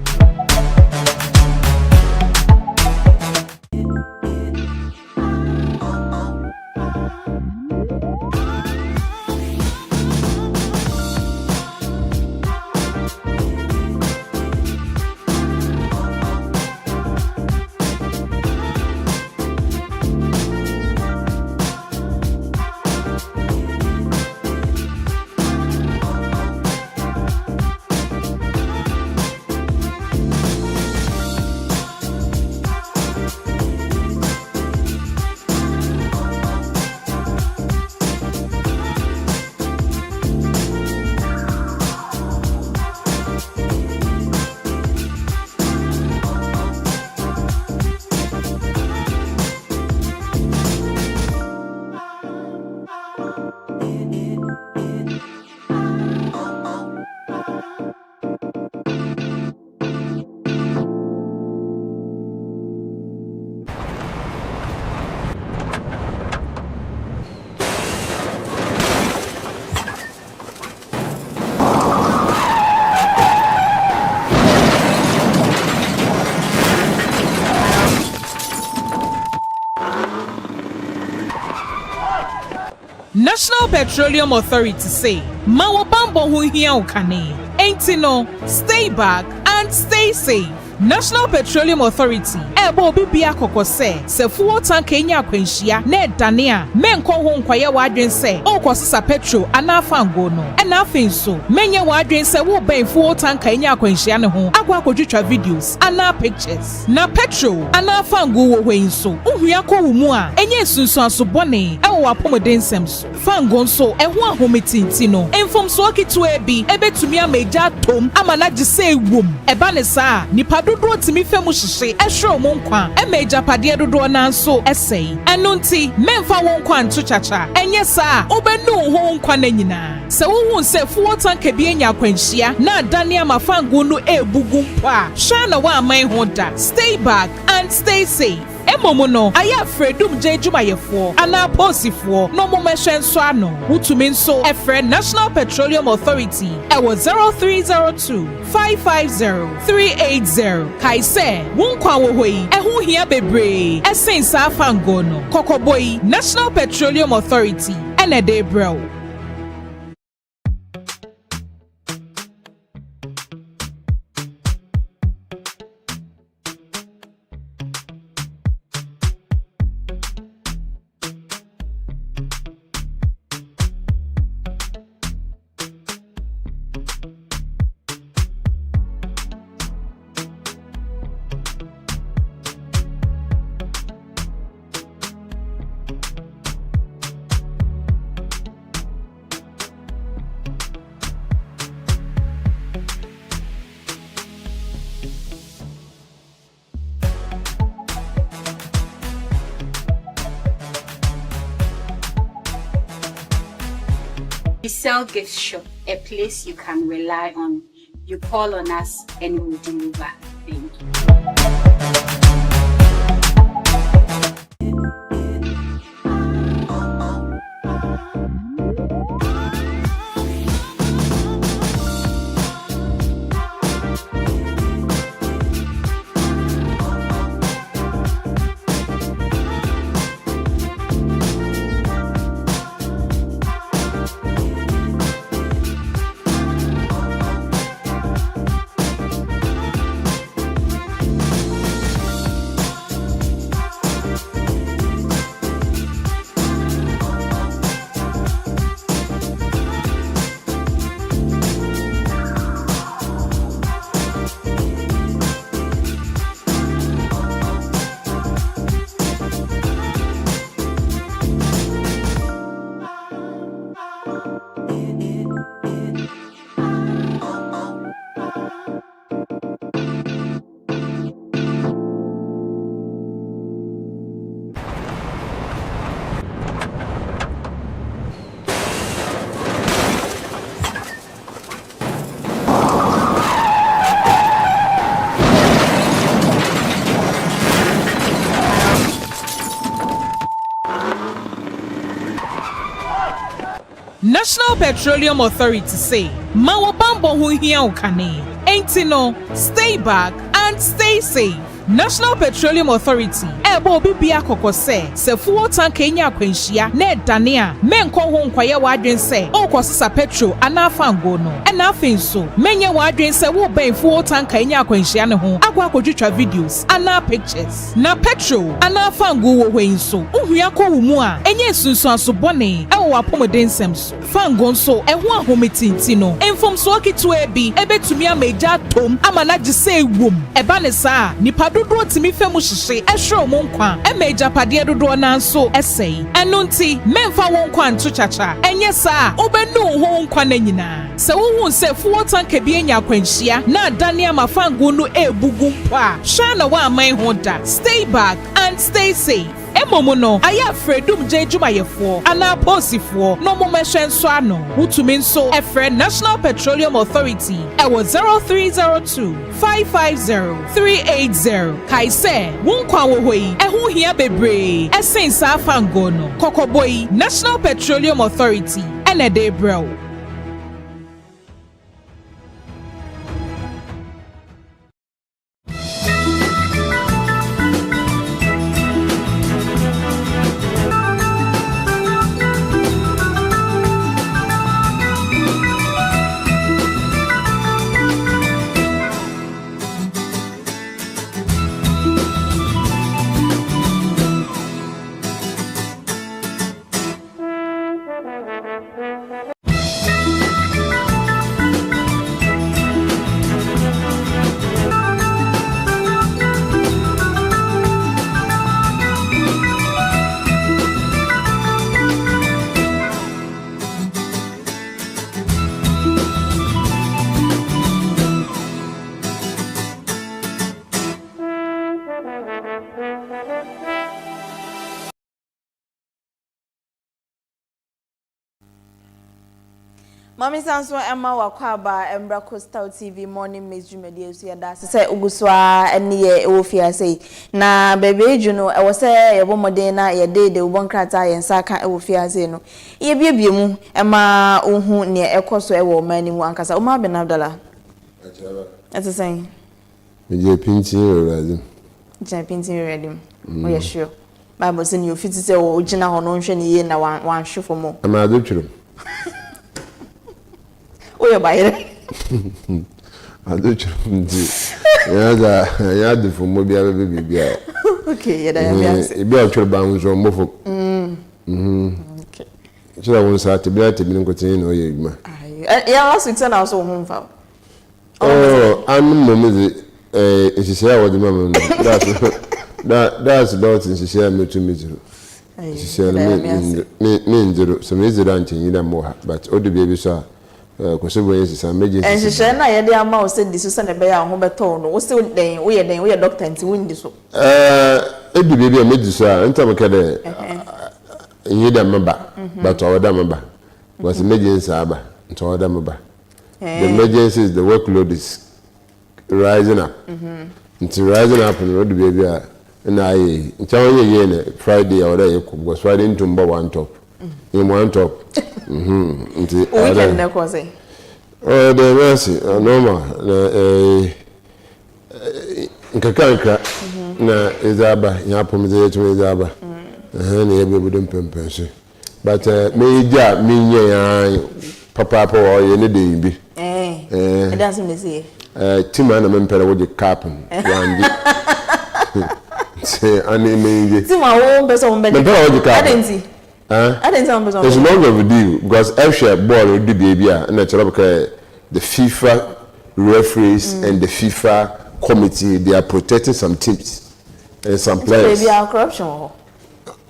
National Petroleum Authority say, Mawa Bambo hu hia ukane. Ain't no, stay back and stay safe. National Petroleum Authority ebo bibia kokose se fuel tank enya kwenhia na edane a menko ho nkwaye wadwen se okosesa petrol ana fango no na afin so menye wadwen se wo ben fuel tank enya kwenhia ne ho akwa kodwetwa videos ana pictures na petrol ana fango wo hwen so ohua ko wo mu a enye sunsun aso bone e wo apomden sem so fango so e ho ahometinti no enfom so okitu ebi ebetumi ameja tom amana gise ewom eba ne saa nipa dodo timi femu hihye ehwe mo nkwa emeja pade dodo na nso esei eno nti memfa won nkwa nto chacha enye saa obenu ho nkwa na nyina se wo se fuo tanka bi enya kwanhia na adane amafango no ebugu mpo a hwa na wa aman ho da. Stay back and stay safe. Emomo no aya fredum je dwumayefo ana posifo no mo mehwe nso ano wutumi nso efre National Petroleum Authority ewo 0302 550 380 kaise wonkwa wo hoi ehu hia bebre esensa afango no kokoboi National Petroleum Authority ene Gabriel. Amissah Gift Shop, a place you can rely on. You call on us and we'll deliver. Thank you. National Petroleum Authority say, Mawo bambo hu hia ukane. Ain't no, stay back and stay safe. National Petroleum Authority ebo bibia kokose se fuel tank enya akwanhia na edane a menko ho nkwaye wadwen se okosesa petrol ana fango no ena afenso menye wadwen se wo ben fuel tank enya akwanhia ne ho agwa kodwetwa videos ana pictures na petrol ana fango wo hwenso ohua ko wo mu a enye sunsun aso bone ewo apomeden semso fango nso eho ahometinti no enfomso akitu ebi ebetumi ameja tom amana gise ewom eba ne saa nipa dodo timi femu hihye ehwe mo nkwa emeja pade dodo na nso esei eno nti memfa wo nkwa nto chacha enye saa obenu ho nkwa na nyina se wo se fuel tank bi enya akwanhia na adane amafango no ebugu mpo a hwa na wa aman ho da. Stay back and stay safe. Emomo no aya fredum je dwumayefo ana posifo no mo mehwe nso ano wutumi nso efre National Petroleum Authority ewo 0302 550 380 kaise wonkwa wo hoi ehu hia bebre esensa afango no kokoboi National Petroleum Authority ene Gabriel. Mami Sanso Emma Wakwaba Embra Coastal TV morning Miss Jumedi so yada say oguswa ene ye ofia say na bebe juno e wo say ye bomode na ye de ubon krata ye nsaka e ofia say no ye biebie mu Emma ohu ne ekoso e wo mani mu ankasa o ma be na Abdallah ati say me je pinti ready je pinti ready o ye sure Bible say you fit say o gina ho no nhwe ne ye na wan hwe for mo ama do twiro Oya bayre. Aducho ndi. Ya de fo mo bia be bia. Okay, ya da ya bia. E bia twere ba nzo mbofo. Okay. Chira won sa te bia te bi nkotin na oye adwuma. Ya last week na so ho mfa. Oh, anu mo me ehihie a wode mama no. That's about ehihie me to me zero. Ehihie me ndiro. So me zero anchen yida mo ha, but odo bia bi so Kosebo yes emergency. And she na ye dey ama o say diso na be ya ho beto no. Wo say den, wo ye doctor nti wo ndi so. Edu baby am di so a ntam ka de yin da maba. But o da maba. Was emergency aba. Nto o da maba. The emergency is the workload is rising up. Nti rising up no do baby a na ayi. Ntam ye na Friday or da ye ko because Friday ntumba one top. In one top. Nti weekend na ko say the mercy normal nkaka na ezaba ya pomize yetu ezaba na yebe budum pempense but me ja me nye ya papa o ye ne de bi it doesn't me say tima na mempere wo de cap wandi say ani me je tima wo be so wo be de I didn't sound bizarre. It's long overdue because every ball would be and the FIFA referees and the FIFA committee they are protecting some teams and some players. Maybe our corruption.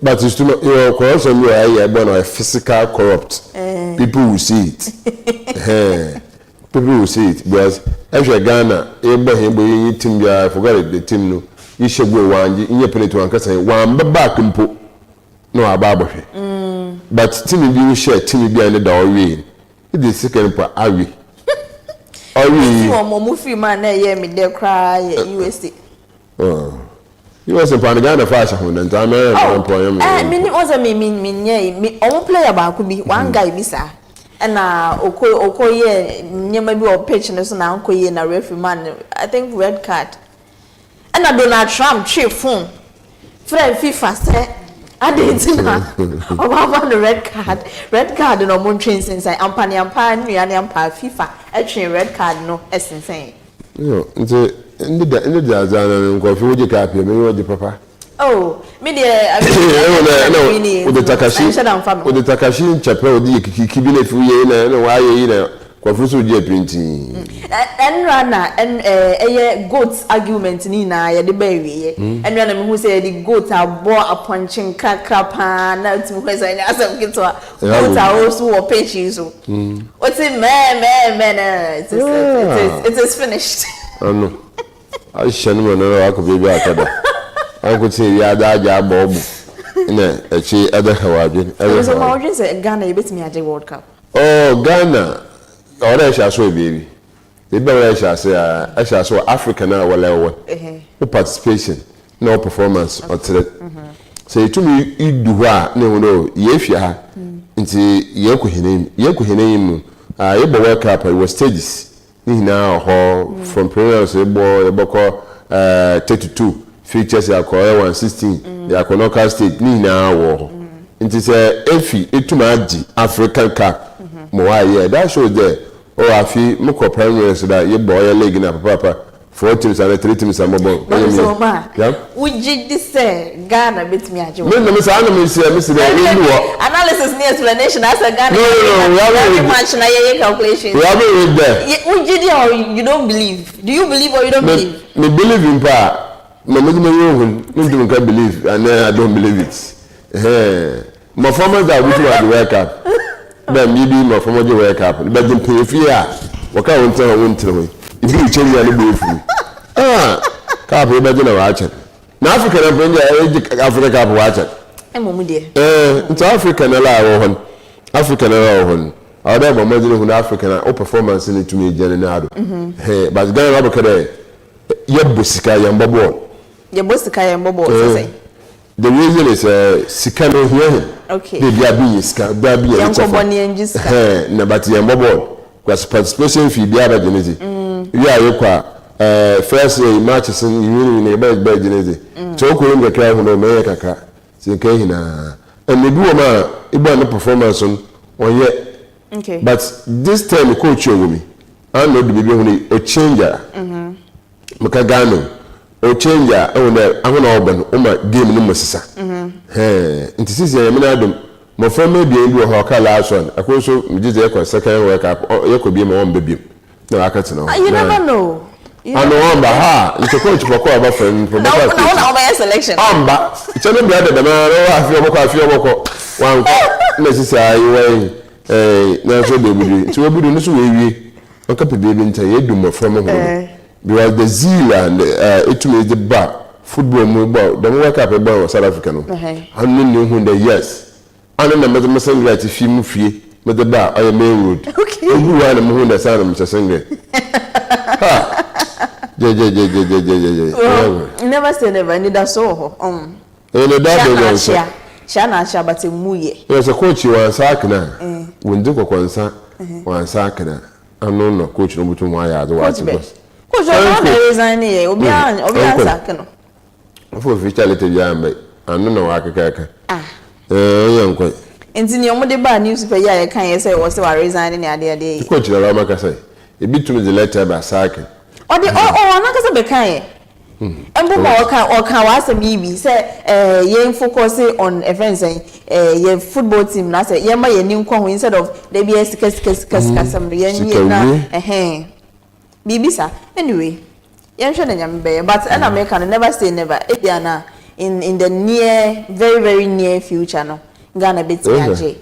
But it's too much. Corruption you are born a physical corrupt. People will see it. People will see it because every Ghana, every team I forgot the team no. You should go one. You play to one person. One back and no ababo but timi bi we share timi bi ane da owie it is second part awi owie mo mo free man na ye me de cry USA USA pan Ghana fa sha ho na nta na employer me me oza me nye me o player ba ko bi one guy bi sa na okoye nyema bi o pitch ne so na okoye na referee man I think red card and Donald Trump chief phone friend FIFA say Adentina about the red card no more trains inside ampani ampa FIFA actually red card no insane yo nti ndi da azana nko fi woje ka pia me woje papa me dey no the takashi chapel odi kiki na fi ye na wa ye na kwafuso je printi en rana en goat argument ni na ye de ba wiye en rana me hu say the goat abo aponchin kakrapa na timi ho say asem kitwa goat also wo pechi so what's it man it is finished no I shanu me no akọ bi akada anko ti ya da ja bobu na echi eda hawadwe so ma odwe say Ghana yebetimi age World Cup Ghana ora sha so baby the better sha so Africa na wala participation no performance or threat so to me idu ha na no ye fia ha nti ye ko hene mu ye bo World Cup was stages ni na ho from preliminaries ye bo 32 features ya ko 116 ya ko knockout stage ni na wo nti say efi etuma agi African Cup mo wa ye that shows there afi mko primaries da ye boy league na papa 4 teams and 3 teams am bo uji this Ghana betimi age me say analysis ni explanation as a Ghana no match na ye calculation we have it there uji or you don't believe do you believe or you don't believe me believe in pa no me don't believe and I don't believe it my performance that we do at the World Cup na maybe my former World Cup but the periferia waka won tell ibi change ya no be fu cup e be na watch na Africa na bring Africa Cup watch emomu de into Africa na la wo hon Africa na la wo hon Our day more than African or performance in it to me general. Hey, but Ghana Abakade, Yabusika Yambobo. Yabusika Yambobo, say. The reason is Sikano here. Okay. Baby Abiska, Baby Yankoboni and but Yambobo was participation fee the other genetic. You are your first matches in a bad genetic. So couldn't get care of no America. Sinkahina. And maybe a performance on yet. Okay. But this time the coach with me. I know the baby only a changer. Makagano. O changer I want to open my game no Massa. It is a minadum. My friend may be able to last one. I also did a second work up or you could be my own baby. No, I can't know. You never know. I know Amba. It's a coach for our friend from my selection. Amba. It's only better than I feel one necessary way. Natural baby. So we do this way. A couple baby into a doom from home. Because the zeal and it made the bar football mobile. Don't work up about South African. I knew who the yes. I don't know the message right if you move here, but the bar I am road. Okay. Who are the moon that sound Mr. Singer? Never say never. Need a so. Shana Shabati Muye. There's a coach you are Sakana. When do go concern one Sakana. I know no coach no to my otherwise. Coach, I resign here. Obian for vitality, young, I don't know. I can. Young quite. And in your mother bad newspaper, I can't say what's the resigning the other day. Coach, the Ramaka say, it beat to me the letter by Sakin. Or the not as a became. And can was a baby say, young focus on a friend saying, your football team. I say, yeah, my new con instead of the BS some young Bibi sir. Anyway, but an American never say never. In the near, very very near future, no Ghana beats me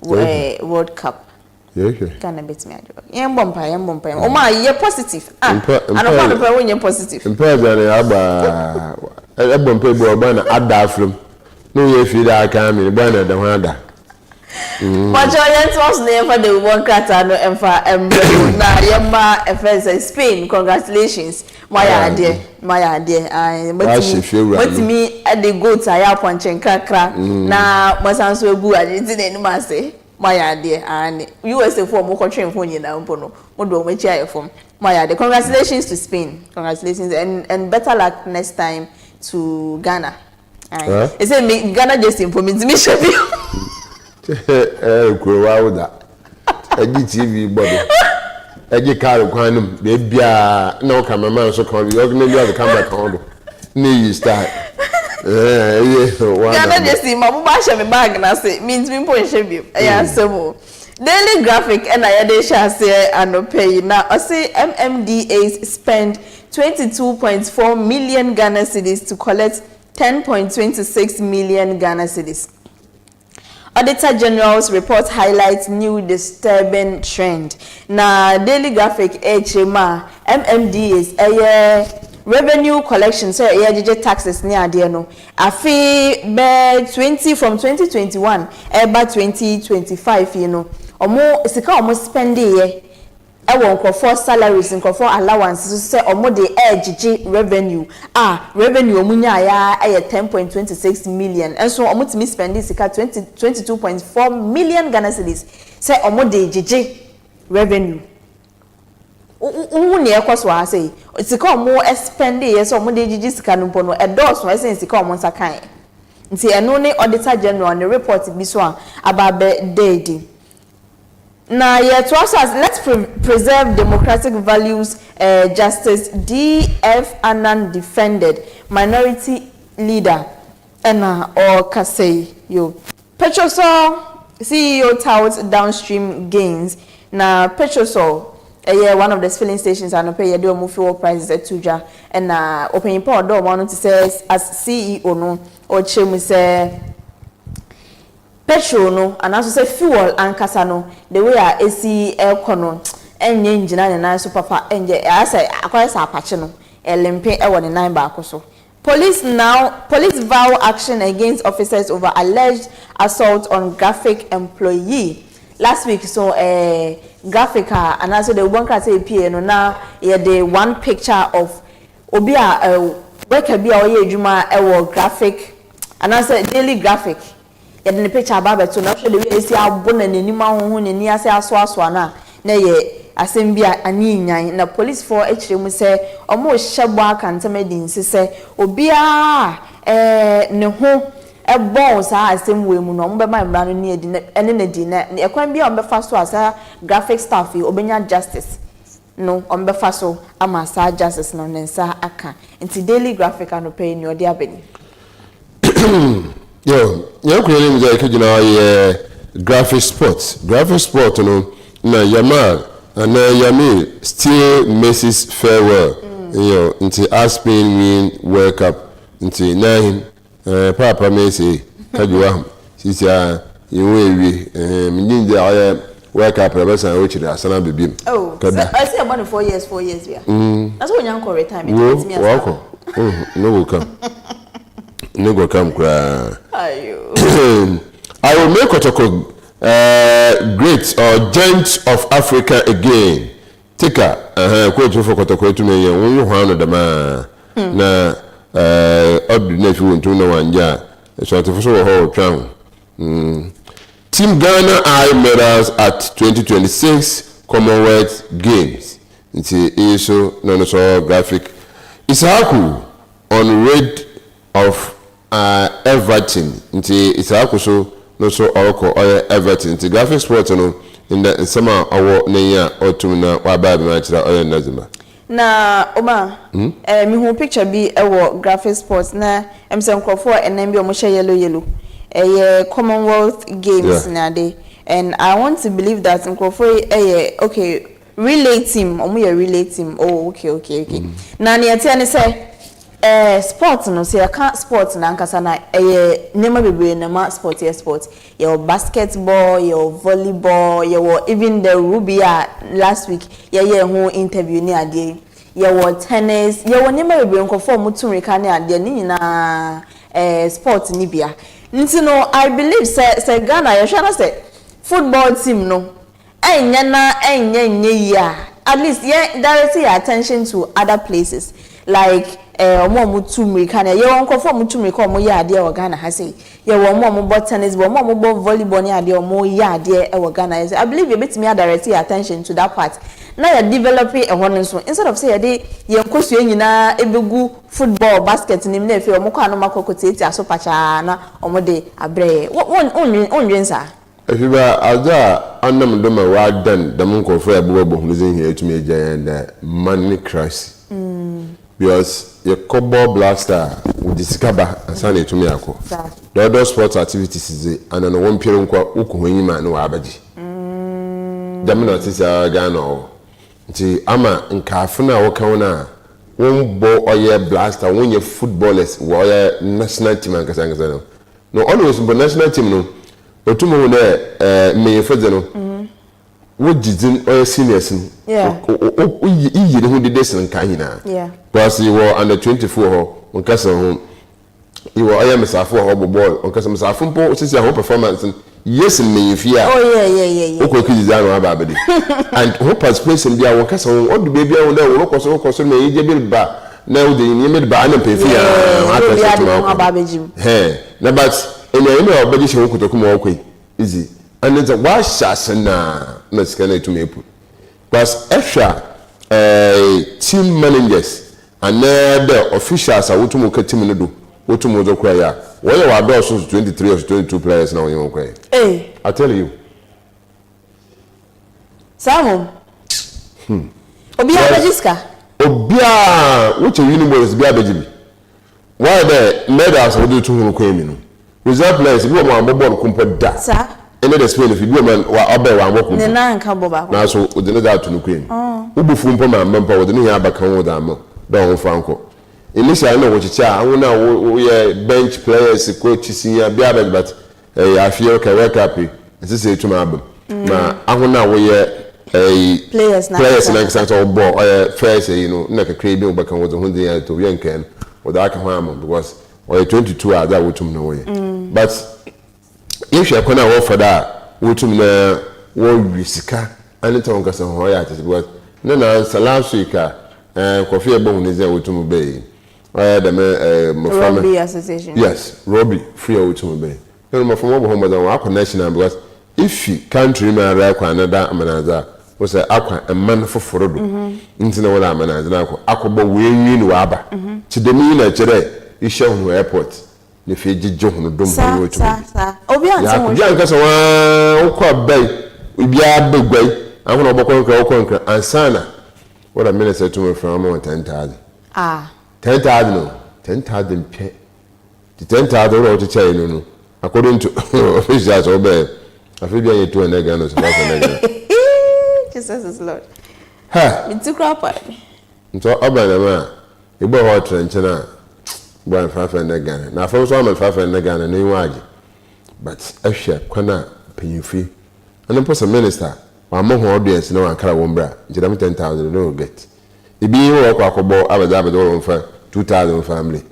World Cup. Ghana beats me. Young bumper. Oh my, you're positive. I don't want to play when you're positive. In Persian, I bumper banner at that film. No, if you are coming, banner the Wanda. But your was never the one cat and for na yamba FS Spain. Congratulations, my idea. But me at the goats I have on Chenkakra. Now, Masanso Bu, I didn't say my idea. And USA for more train phone in Ampono. Modo, which I from my idea. Congratulations to Spain. Congratulations and better luck next time to Ghana. It said Ghana just implement me. Wow, that a TV body. A car of quantum, baby, no cameraman, so called the organization camera call. Knee start. Ghana just see my bag and I say, means me point shame. So Daily Graphic and I shall say and pay now. I say MMDAs spend 22.4 million Ghana cedis to collect 10.26 million Ghana cedis. Auditor General's report highlights new disturbing trend. Now, Daily Graphic HMA MMD is a revenue collection. So, taxes near no. AFIBA 20 from 2021, about 2025. You know, or more. It's almost spending. I won't for salaries and for allowances. So, or more the edge revenue. Revenue munya ya 10.26 million. And so, almost me spending 22.4 million Ghana cedis. Say, or more the GG revenue. Near cost what I say. It's a more spending. Yes, or more the GG scanupono. A dose, I say, it's a common sakai. See, I know the Auditor General and the report this one about the day. Now, to us, let's preserve democratic values. Justice D.F. Annan defended minority leader or Kasei yo. Petrosol CEO touts downstream gains. Now, Petrosol, one of the filling stations, and pay do move fuel prices at Tuja and opening power door one to say as CEO no or Chemu say. Petrol no and also say fuel and casano the way I AC air cono and engine and nice papa and I say acquire apache no LMP e 9 back so. Police vow action against officers over alleged assault on graphic employee. last week so graphic and also the one can say PA no now the one picture of obia worker be oye adwuma graphic and also daily graphic the picture about so now show the way see abona n'anim ahoho n'ani ase aso na ye asembia ani nyan na police for mu say omo hyebo akantamedin say obia ne ho bon sa asem we mu no mbe ma mra no ne edi ene na di na ekwan bia ombefa so asa graphic staff yi obenya justice no ombefa so ama sa justice no nensa aka nti daily graphic ano pay ni odi abeni yo kwere mi je kejina ye graphic sport no na yama and yami still misses farewell yo nti Aspen win World Cup nti nine papa me say kajuwa sisi yewe minje aya World Cup represent which the Arsenal bibim oh I say about 4 years yeah that's when you retirement me welcome no go come cry ayo I will make Kotoko great or giant of Africa again tika quote for Kotoko to me you hwan the man na ordinary to no one ja so to so whole town Team Ghana medals at 2026 Commonwealth Games nti iso no so graphic Isaku on red of Everton nti Isaku so no so oroko Everton nti graphic sport no in the summer awo nenya otumna wa ba bi ma kira oye nazima na oma mi hu picture bi ewo graphic sports na emse nkrofo enan bi o mo hye yellow Commonwealth Games na dey and I want to believe that nkrofo okay relay team omo ye relay team oh okay na ne yete ne say sport no say ka sport na nkasa na nema bebre na ma sport your basketball your volleyball your even the rubia last week who interview ni ade your tennis your nema bebre nkofo mutumrika ni ade ni na sport ni bia nti no I believe say Ghana you shall say football team no enye ya at least direct your attention to other places like omo mutumrika na ye wonkofo mutumrika omo ya ade e Ghana ha say ye wo omo bo tennis bo omo bo volleyball ni ade omo ya ade e Ghana I believe you betimi direct your attention to that part na you develop e hono so instead of say ye nkosu nyina ebegu football basket nim na efe omo kwa no makokoteti aso pacha na omo de abre onwensa AFIBA aza anam do ma wa dan da mun ko fa ebo bo hunzin here to me giant money crisis because your Kobo Blaster with the Skaba and Sunday to me. The other sports activities is and on one period Ukuhima no Abaji. Damina is a Ghana. The Ama and Kafuna Okana one ball or your blaster, when your footballers were national team and Casangano. No, always but national team no. But tomorrow there, may you what did or seniors? Yeah. Who did this in Kahina? Yeah. Because you were under 24 on Castle. You were Amissah for a ball on Castle Safumpo, since your whole performance. Yes, and me if you are. Oh, yeah. Okay, design or Babadi. And who participation be our castle, or the baby on the work or so concern me, Gabriel Bar. Now the image by an pay fee. Hey, no, but in the email of Bedishon could come away. Easy. And it's a wash shas and let's get it to me. Plus, extra team managers and the officials are what to make team do. What to mozo kwaya. Why you are also 23 or 22 players now in okay. Hey, I tell you. Samu. Obia Bajiska. Obia, which a universe be abejibi. Why the medals will do to who came Reserve players, you want my board compared that. Sir. And then explain if you do man or other one working. Nena and Kaboba. Now, so with the out to the queen. Ubu Fumpa, member with the new Abacan with them. Don Franco. Initially, I know what you say. I know we are bench players, coaches, but I feel okay, happy. As I say to my album. Now, I know we are players in excess of ball, first, like a cradle back on what the Hundia to Yankan or the Akaham because or 22 hours that would to know. But if you are going to offer that, would to wo sika ani to nkasa ho ya tete because na last week Kofi Ebon is there with me bay. Robbie Association. Yes, Robbie free with me bay. You know, from home with our connection because if you can't remember another amanaza was a man for Forodo. Into the amanaza, Akobo win waba. To the mean you show no airport. The Fiji John don't know to me. Oh, because one bay. We be a big way. I'm going to conquer and Sana. What a minute said to me from 10,000. 10,000 no. 10,000 pay. The 10,000 or to tell you, according to officials obey. I feel you to an egg and a Jesus is Lord. Ha! It's a crop. So, Obama, you bought hot trench and a 5 and again. Now, first one, 5 and again, and new wage. But a share, Quana, pay you fee. And then post a minister. My mom audience no one can wombra. Instead of 10,000 no get. If you walk about Abadabad for 2,000 family.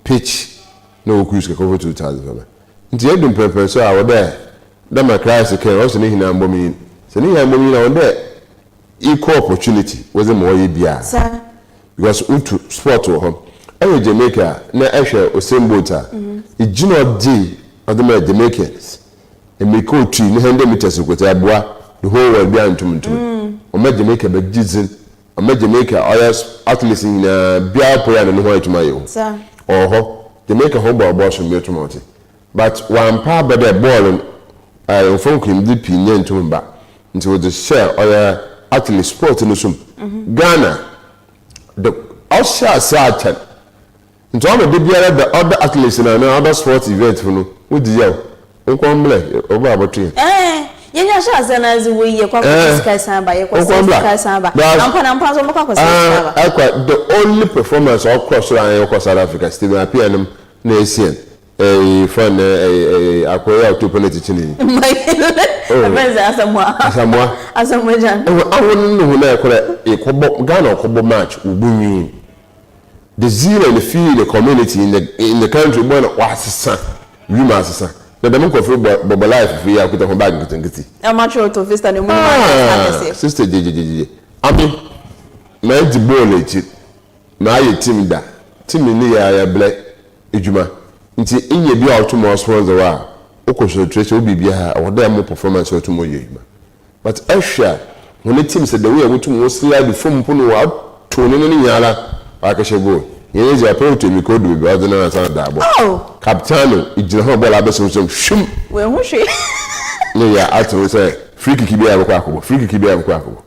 Pitch no cruise over 2,000 family. Into your purpose, so I was there. Then my class came also in Ambomin. So near Ambomin on there. Equal opportunity was a more EBR. Because Utu sport to home. Every Jamaica, na Asher or same boater. It do not D of the Jamaicans. And we call tree, no 100 meters with a bois. The whole world behind to or make Jamaica but Jizzin, or make Jamaica others at least in Bia Poyan and White Mayo. Or Jamaica home ball boss from Metromonte. But one part by that ball and folk him deep in to him back into the share or at least sport in the sum. Ghana, the Osha Satan. Into all the other athletes in another sports event for no, with the yell. Over about 3. Yenya sha zana zuwe ye kwa sky samba ye kwa sky samba ampa zo maka kwa samba the only performance of cross line kwa South Africa still appear na ESSIEN fun akoya to penalty chini asamwa jan awon no na ekora ekobo Ghana okobo match ubunyi the zero in the field the community in the country bona wasisa yuma asisa. The demon for Bobo life free I could have back ngiti. Amateur to vista no more. Sister JJJ. Ami na di ball echi. Na ye team da. Team ni ya black ejuma. Nti inye bi out more sponsor wa. Okoncentrate obi bia ha. Oda mo performance to mo ye ejuma. But Asha when the team said the way we to mo slide from pono wa to no ni yara akashe goal. Yes, I put to me code with the other than oh, Captain, it's the whole ball. I bet some shum. Well, who she? Yeah, I told say free kick be a quackable, free kick be a quackable.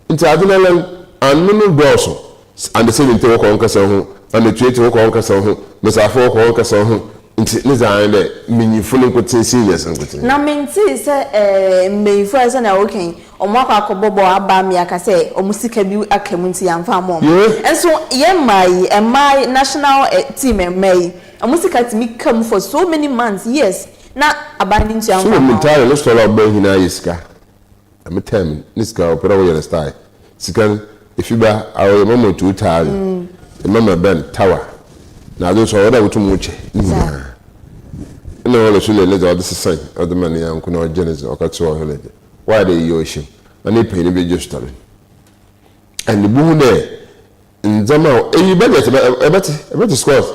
Into Adrenaline and no dorsal, and the same to walk on Castle, and the trade to walk on Castle, Mr. Folk on Castle, into Nizan, meaning fully put seniors and good. Now, mean, say, may first and okay. Omwaka kobobo abami akase omusika bi akamunti yamfa mom enso ye my national team mai omusika timi come for so many months years na abani nti yamfa so mentally let's talk about hina iska am time niska opera we style sikan AFIBA awo mama 2000 mama ben tower na do so oda wutu muche ina wala shule le do sign of the man yanku no genesis okatso holiday. Why they yoshi and they pay the video story and the boom there in Zama you better scores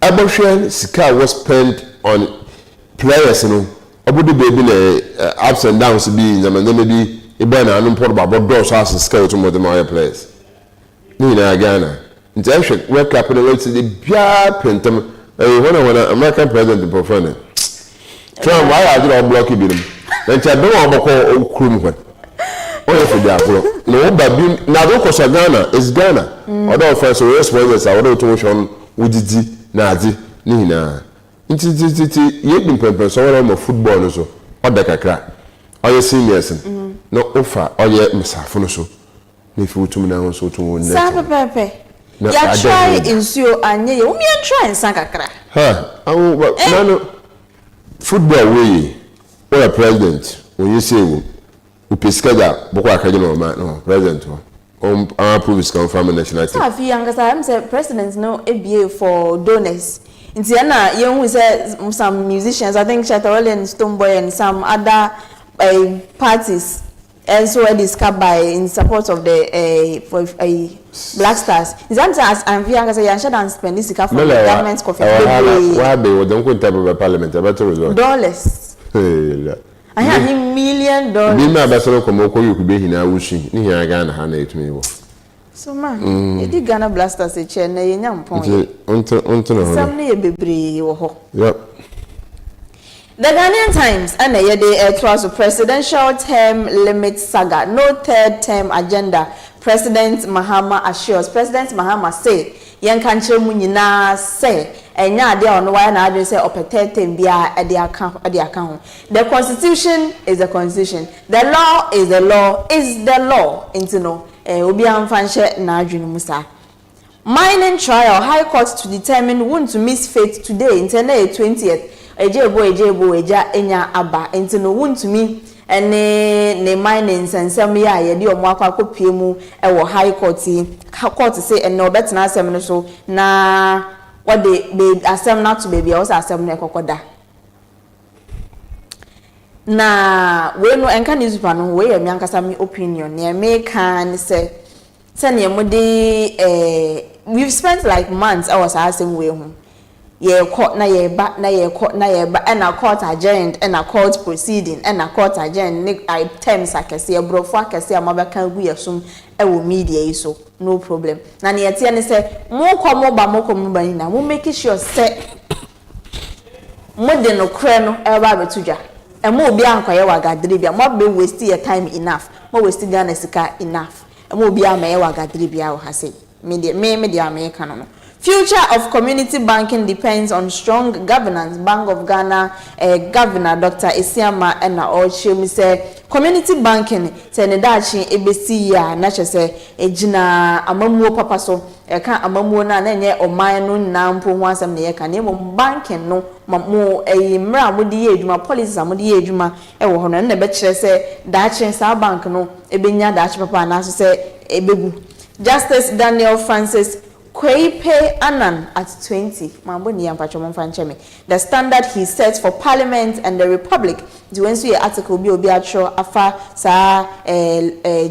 abortion sika was spent on players you know about the baby ups and downs be in Zama then maybe a banner and important about doors house and scale to more than my players Nina Ghana in the action work up in the way to the bia pentum when American president performing Trump why I did all blocky with him. Then I don't want to call Krum. Oh, for the no, but now don't call Ghana. It's Ghana. Other friends who responses are other to show Udidi, Nazi, Nina. It's yet been prepared so football also. Or the crack. Or your seniors. No offer or yet Massa so. If you to me now so to win. Sapa Pepe. Ya try in so and ye try and Sankakra. Ha, no football way. Or a president, when you say, who Piscada, Boka Academy, no, president, our previous confirmed nationality. I feel younger, I'm saying presidents no ABA for donors. In Siena, young who said some musicians, I think Chatterell and Stoneboy and some other parties also discussed by in support of the Black Stars. Is that as I'm feeling say you should spend this for the government coffee? Why be we don't go to parliament about result? Dollars. I have $1 million. Be my best come you could be in a wushi. Ni here Ghana ha na etumi. So man, you did Ghana Black Stars a chair na yenya mpon. Unto no. Some na bebree wo ho. Yep. The Ghanaian Times and it was a presidential term limit saga. No third term agenda. President Mahama assures. President Mahama say, "Yen kanche mu nyina say, enya ade on why na ade say opetete bia ade aka. The constitution is the constitution. The law is the law is the law." Into no obi amfanhye na adwene musa. Mining trial, High Court to determine who to miss fate today, Internet 20th. Ejebo eja enya aba enti no wuntumi ne mining sensem ya ye de omo akwa kopie mu e wo High Court say ene obetena asem no so na what the asem na to baby also asem no ekokoda na we no enka newspaper no we yemi ankasa mi opinion ne me kan say ne mo de we've spent like months I was asking we hu ye court na ye ba na ye court na ye ba and a court adjourned and a court proceeding and a court adjourned I terms akese ebrofo akese amabeka gu yesum e wo media yi so no problem na ne yete ne say mo komo ba ni na mo make sure say mo de no kre no e ba betudwa e mo obi ankoye wa gadre bia mo be waste your time enough mo waste Ghana sika enough e mo obi amaye wa gadre bia wo ha say media me kan no. Future of community banking depends on strong governance. Bank of Ghana Governor Dr. ESSIEN and Ochemi say community banking tenedachi ebesi ya na chese ejina amamuo papa so eka amamuo na nye oman no na mpo ho asem ne yeka ne mo banking no mo mra modi ye adwuma policies amodi ye adwuma e wo ho no na be kire se dachi sa bank no ebenya dachi papa na so se ebegu. Justice Daniel Francis Kweipe Anan at 20. The standard he sets for Parliament and the Republic. The Wednesday article be obiatro afa sa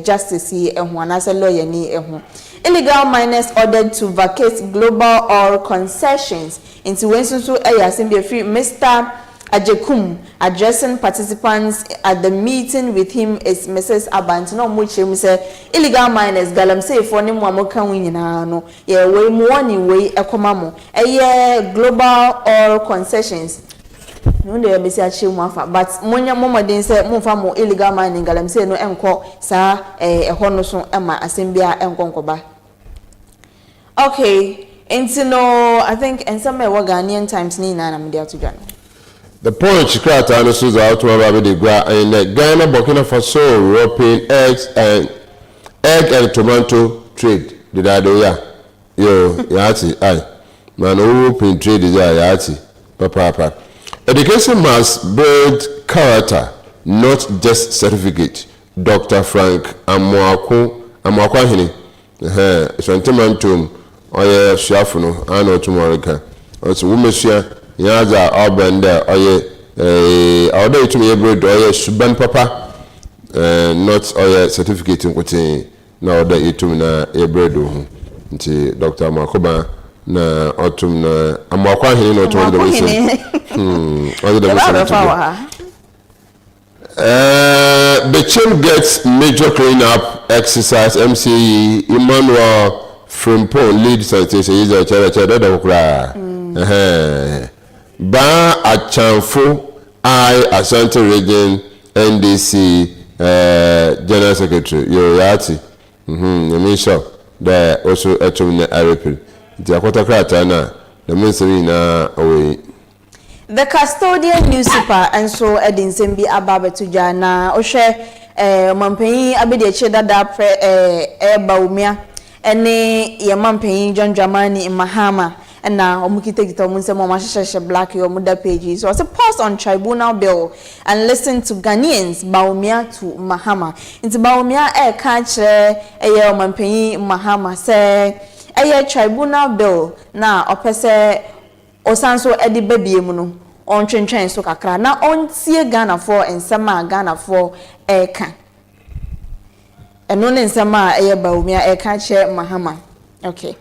justice he ehwanase lawyer ni ehu. Illegal miners ordered to vacate global oil concessions. Into Wednesday so ayasimbe free Mr. Ajekum addressing participants at the meeting with him is Mrs. Abantino Muchim say illegal miners galamsey for ni mwamoka winyina no ye we muoni we ekomamo eye global oil concessions no dey be say achi mu afa but monya momodin say mumfa mo illegal mining galamsey no enko sa eho no so ema asembia enkonkoba. Okay, into no I think and some Ghanaian Times ni na media to join. The point Chikrata analysis out to the Ghana Burkina Faso European egg and tomato trade. Did I do ya? Yo, yati, aye. Man, European trade is yati. Papa. Education must build character, not just certificate. Dr. Frank Amwako Hini. Sentimentum, oye Shafuno, I know tomorrow. Also, woman share. Yaza Albanda oye order to me bread oye suban papa not oye certificate nkotin na order itu na bread ho nti Dr. Makoba na otum na amakwa hene no otum the mission Bechem gets major cleanup exercise MCE Emmanuel Frimpong lead sanitation is a character Ba Achanfo I Ashanti Region NDC General Secretary Yoyati Amissah there also etum Arapil the Akota na the ministry na away. The custodian newspaper and so Edin Sembi Ababetuja na Oshe Mampeyi Abedi Dada Baumia ene ye Mampeyi John Dramani in Mahama. And now, black your mother pages. So I pause on tribunal bill and listen to Ghanaians Baumia to Mahama. Into Baumia catch a Mampeyi Mahama say a tribunal bill now opese osanso edi baby muno on train so kakra na on tie Ghana for ensema Ghana for eka eno ne nsema eye baumia eka che mahama. Okay.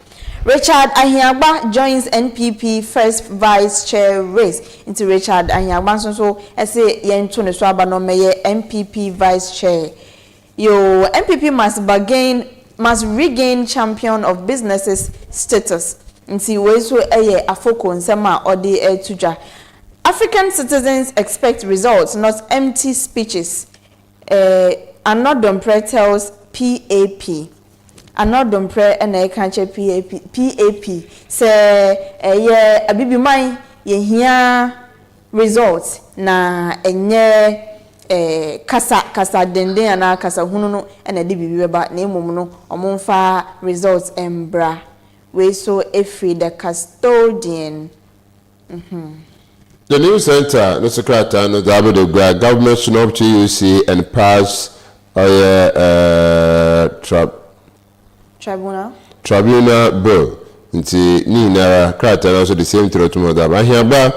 Richard Ahiagba joins NPP first vice chair race. Into Richard Ahiagba so say yentu ne so aba no meye NPP vice chair. Yo NPP must regain champion of businesses status. Nti we so eye afoko nsema odi tuja. African citizens expect results, not empty speeches. Anodompre tells PAP. Anodompre and I can't check PAP. Say ye abibi mai ye here results na enye kasa dende ana kasa hunu and a dibi ba na emum no omonfa results embra. We so free the custodian. The new center, no secretary, no the government should not TUC and pass tribunal bill. Nti ni na krata also the same through tomorrow. Ahiagba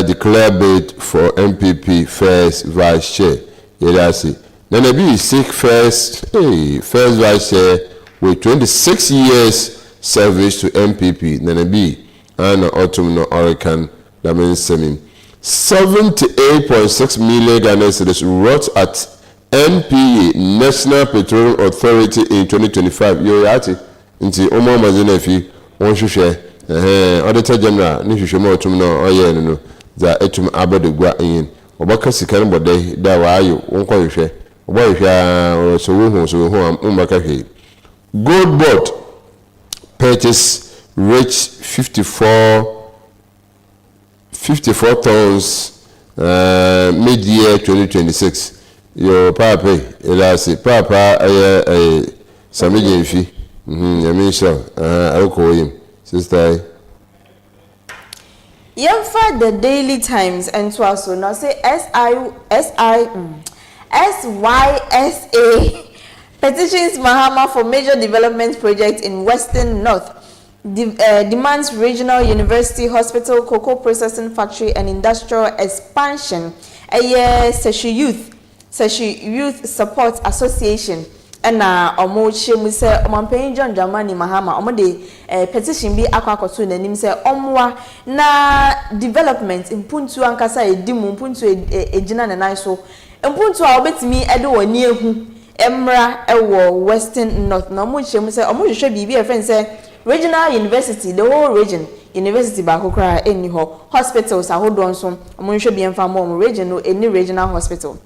declare bid for MPP first vice chair. Yedasi. Then be seek first vice chair with 26 years service to MPP. Then be and autumn no Oregon. That means 78.6 million Ghana cedis wrote at NPA National Petroleum Authority in 2025. Yo yati nti omo mazenefi won hwehwe Auditor General ni hwehwe mo otum no oye no za etum abadegwa yin obaka sika no bodai da waayo wonko hwehwe obo so wo umbaka hwe. Gold board purchase reach 54 tons mid-year 2026. Yo papa elasi papa samije mfi Amissah alko him sister Yemfa the Daily Times and so also now say SYSA petitions Mahama for major development project in Western North. Demands regional university, hospital, cocoa processing factory and industrial expansion. Seshi Youth Support Association and omo chemu se omanpen John Dramani Mahama omo de petition bi akwakoto nanim se omwa na development impuntu ankasa edimu impuntu ejina na nan so impuntu a obetimi ede woni ehu emra ewo Western North na omo chemu se omo hwehwe bibi e friend se regional university, the whole region university ba kokra eni ho hospitals ahodon so omo hwehwe bi emfa mo region no any regional hospital.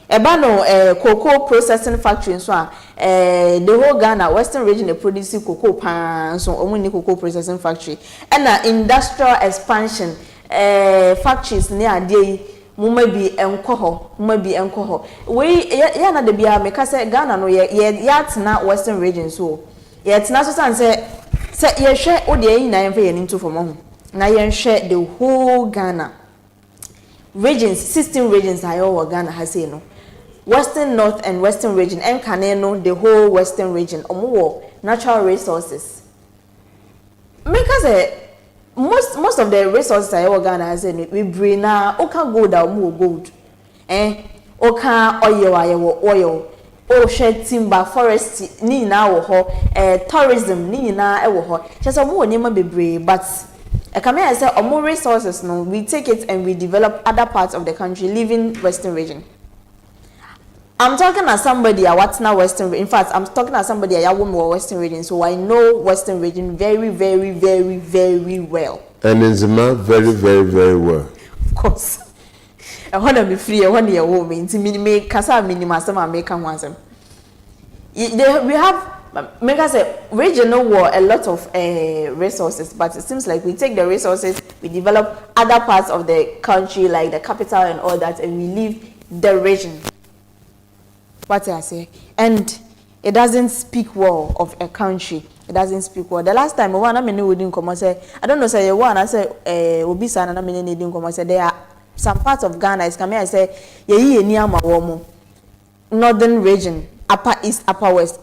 Eba no cocoa processing factory so the whole Ghana Western region they produce cocoa pan so omo ni cocoa processing factory and industrial expansion factories ne ade muma bi enko ho we ya na de bia meka se Ghana no ye atena Western region so ye atena so san se ye hwe ode yin na yemfa ye nto for mo na ye hwe the whole Ghana regions 16 regions ayo Ghana has say no Western North and Western region and Kaneno the whole Western region omo natural resources because most of the resources ayo Ghana has say we bring na oka gold omo gold oka oil o share timber forest ni na wo ho tourism ni na e wo ho just omo woni ma bebre but I say more resources no we take it and we develop other parts of the country leaving Western region. I'm talking as somebody what's now Western. In fact, I'm talking as somebody a woman Western region, so I know Western region very, very, very, very well. And in Zima, very, very, very well. Of course. I want to be free. I want to be a woman. To me, kasa minima sama make come once. We have. Make us say regional war a lot of resources, but it seems like we take the resources, we develop other parts of the country like the capital and all that, and we leave the region. What I say, and it doesn't speak well of a country. It doesn't speak well. The last time one I mean we didn't come and say I don't know say one I say Obisa and I mean didn't come and say there are some parts of Ghana is coming I say ye near my northern region. Upper East, Upper West,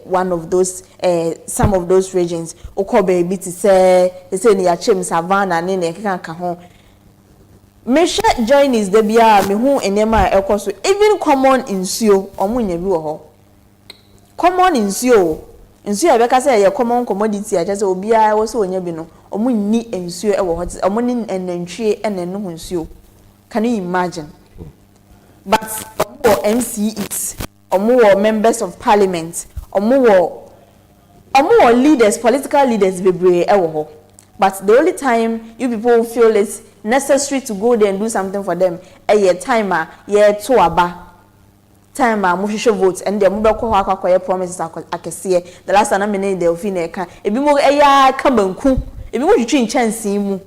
one of those, some of those regions. Oko baby to say, they say near Chim Savannah, and then they can't come home. me share join is the bia me hu enema ekoso even common insuo omunya bi wo ho common insuo e beka say ye common commodity a say obia wo so onya bi no omunni insuo e wo ho omuni enantwie enenu hu insuo. Can you imagine? But MCs omo members of parliament omo leaders, political leaders bebre e wo ho. But the only time you people feel it's necessary to go there and do something for them, a timer, to aba. Timer, mushisho votes, and the mubeko akwa promises akese. The last time I made the ofine ka. Ebi mo eya kambanku. Ebi mo twitwi chance mu.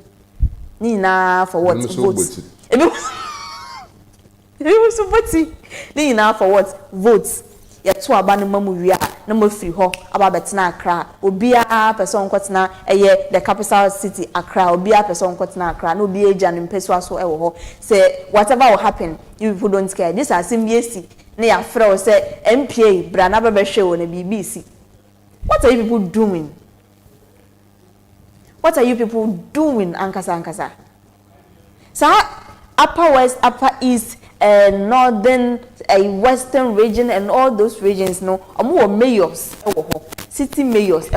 Ni na for what votes. Ebi mo so boti. Ni na for what votes. To aba no mamu wia na mo free ho aba betena Accra obia person kwotena eye the capital city Accra obia person kwotena Accra no obia agya no mpesua so e wo ho say whatever will happen you people don't care this assembly na ya frɛ say MPA bra na bebe hwe wo na BBC. What are you people doing? What are you people doing ankasa sa upper west upper east northern western region and all those regions no omo mayors city mayors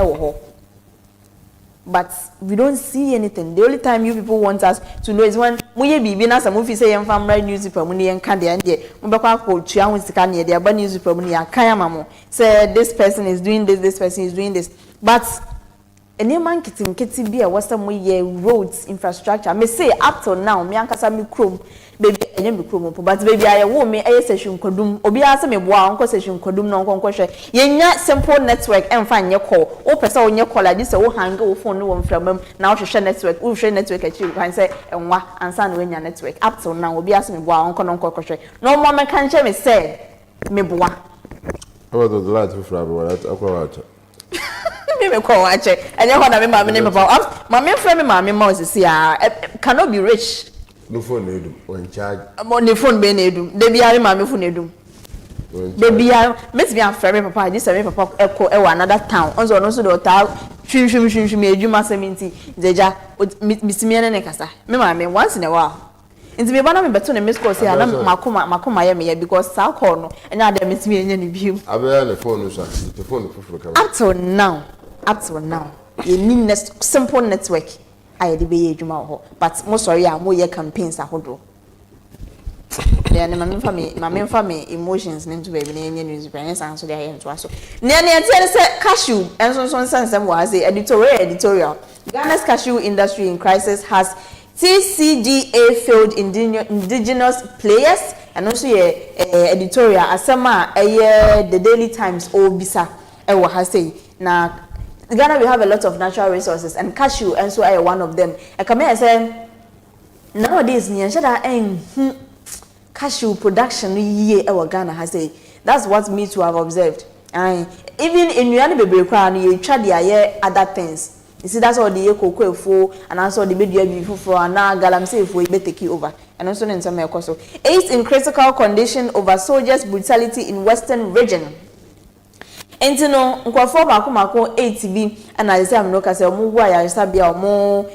but we don't see anything. The only time you people want us to know is when we bibi na some fi say yem family newspaper mu ne yenka de ande mo be kwa ko tua ho sika ne de aba newspaper mu ne yakan amamo say this person is doing this person is doing this, but any man kitty be a western way roads infrastructure me say up till now me ankasa me chrome baby enye me chrome but baby I wo me aye session kodum obi ase me boa onko session kodum no onko hwe yenya simple network emfa nye call o pese onye call like this wo hang wo phone no wo mframam na wo hwe network wo hwe network achi kan say enwa ansa na wenya network up till now obi ase me boa onko no onko hwe no more me kan che me say me boa o do the light for abroad akwa wacha me call wache enye ho na me ma me ne me boa ma me frame me ma me ma osisi a cannot be rich. No phone edum on charge. The phone be na edum. De bia ma me phone edum. De bia met me afre me papa, this me papa eko e wa another town. Onzo no so do ta hwim eduma 70. Zeja misimi ne kasa. Me ma me once in a while. Nti me ba na me beto na miss call say na makoma ye me because sa call no enya de misimi enya ni bium. Abia the phone no so. The phone for come. Up till now. You need simple network. I de be adwuma ho but mo sorry a mo ye campaigns ahodo then mama fa me emotions into baby na nye news brand san so dey into aso ne tie say cashew enso sansem was editorial Ghana's cashew industry in crisis has TCDA failed indigenous players and also editorial asema the Daily Times obisa e wo ha say na Ghana, we have a lot of natural resources, and cashew, and so I one of them. I come here and say, nowadays, cashew production year our Ghana has a. That's what me to have observed. And even in Uganda, baby, you try the other things. You see, that's all the cocoa for, and also the media before, and now galamsey for we take you over. And also in some also. 8 in critical condition over soldiers' brutality in Western region. Enti no nkwafo mako 8 bi ana say am no ka say omo wu aya sabia omo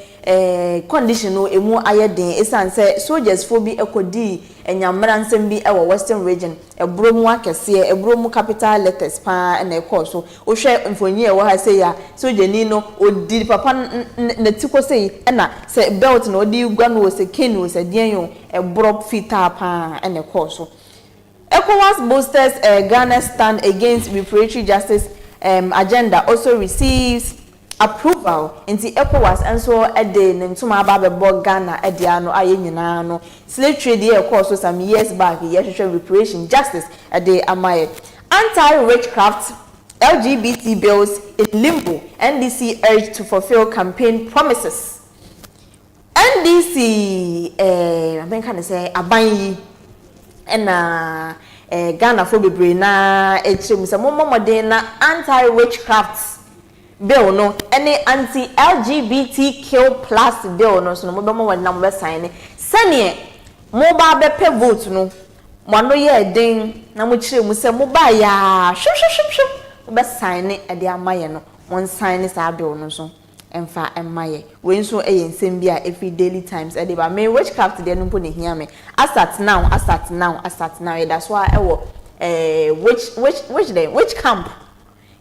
condition no emu ayeden esan say soldiers fo bi ekodi enyamra nsem bi e Western region ebromu akese ebromu capital letters pa na ekọ so o hwe mfonyi e wo ha say ya soldier ni no odi papa na tiko say na say belt no odi gwa no say ken wo say den yo ebro fita pa na ekọ so. ECOWAS boosters Ghana's stand against reparatory justice agenda also receives approval in the ECOWAS and so at the Ntuma Babebo Ghana at the ano ayenyina no slave trade here course some years back yes reparation justice at the Amaye anti-witchcraft LGBT bills in limbo. NDC urged to fulfill campaign promises. NDC I think can say aban and Ghana for bebre na echem se momodin na anti-witchcraft bill no any anti-LGBTQ plus bill no so no mo na mo sign sane mo ba be pe vote no mo no ye den na mo kire mu se mo ba ya ship mo be sign e de amaye no mo sign sa bill no so emfa emaye we nso ensem bia every daily times e dey ba me witchcraft dey no po ne hia me asat now that's why which camp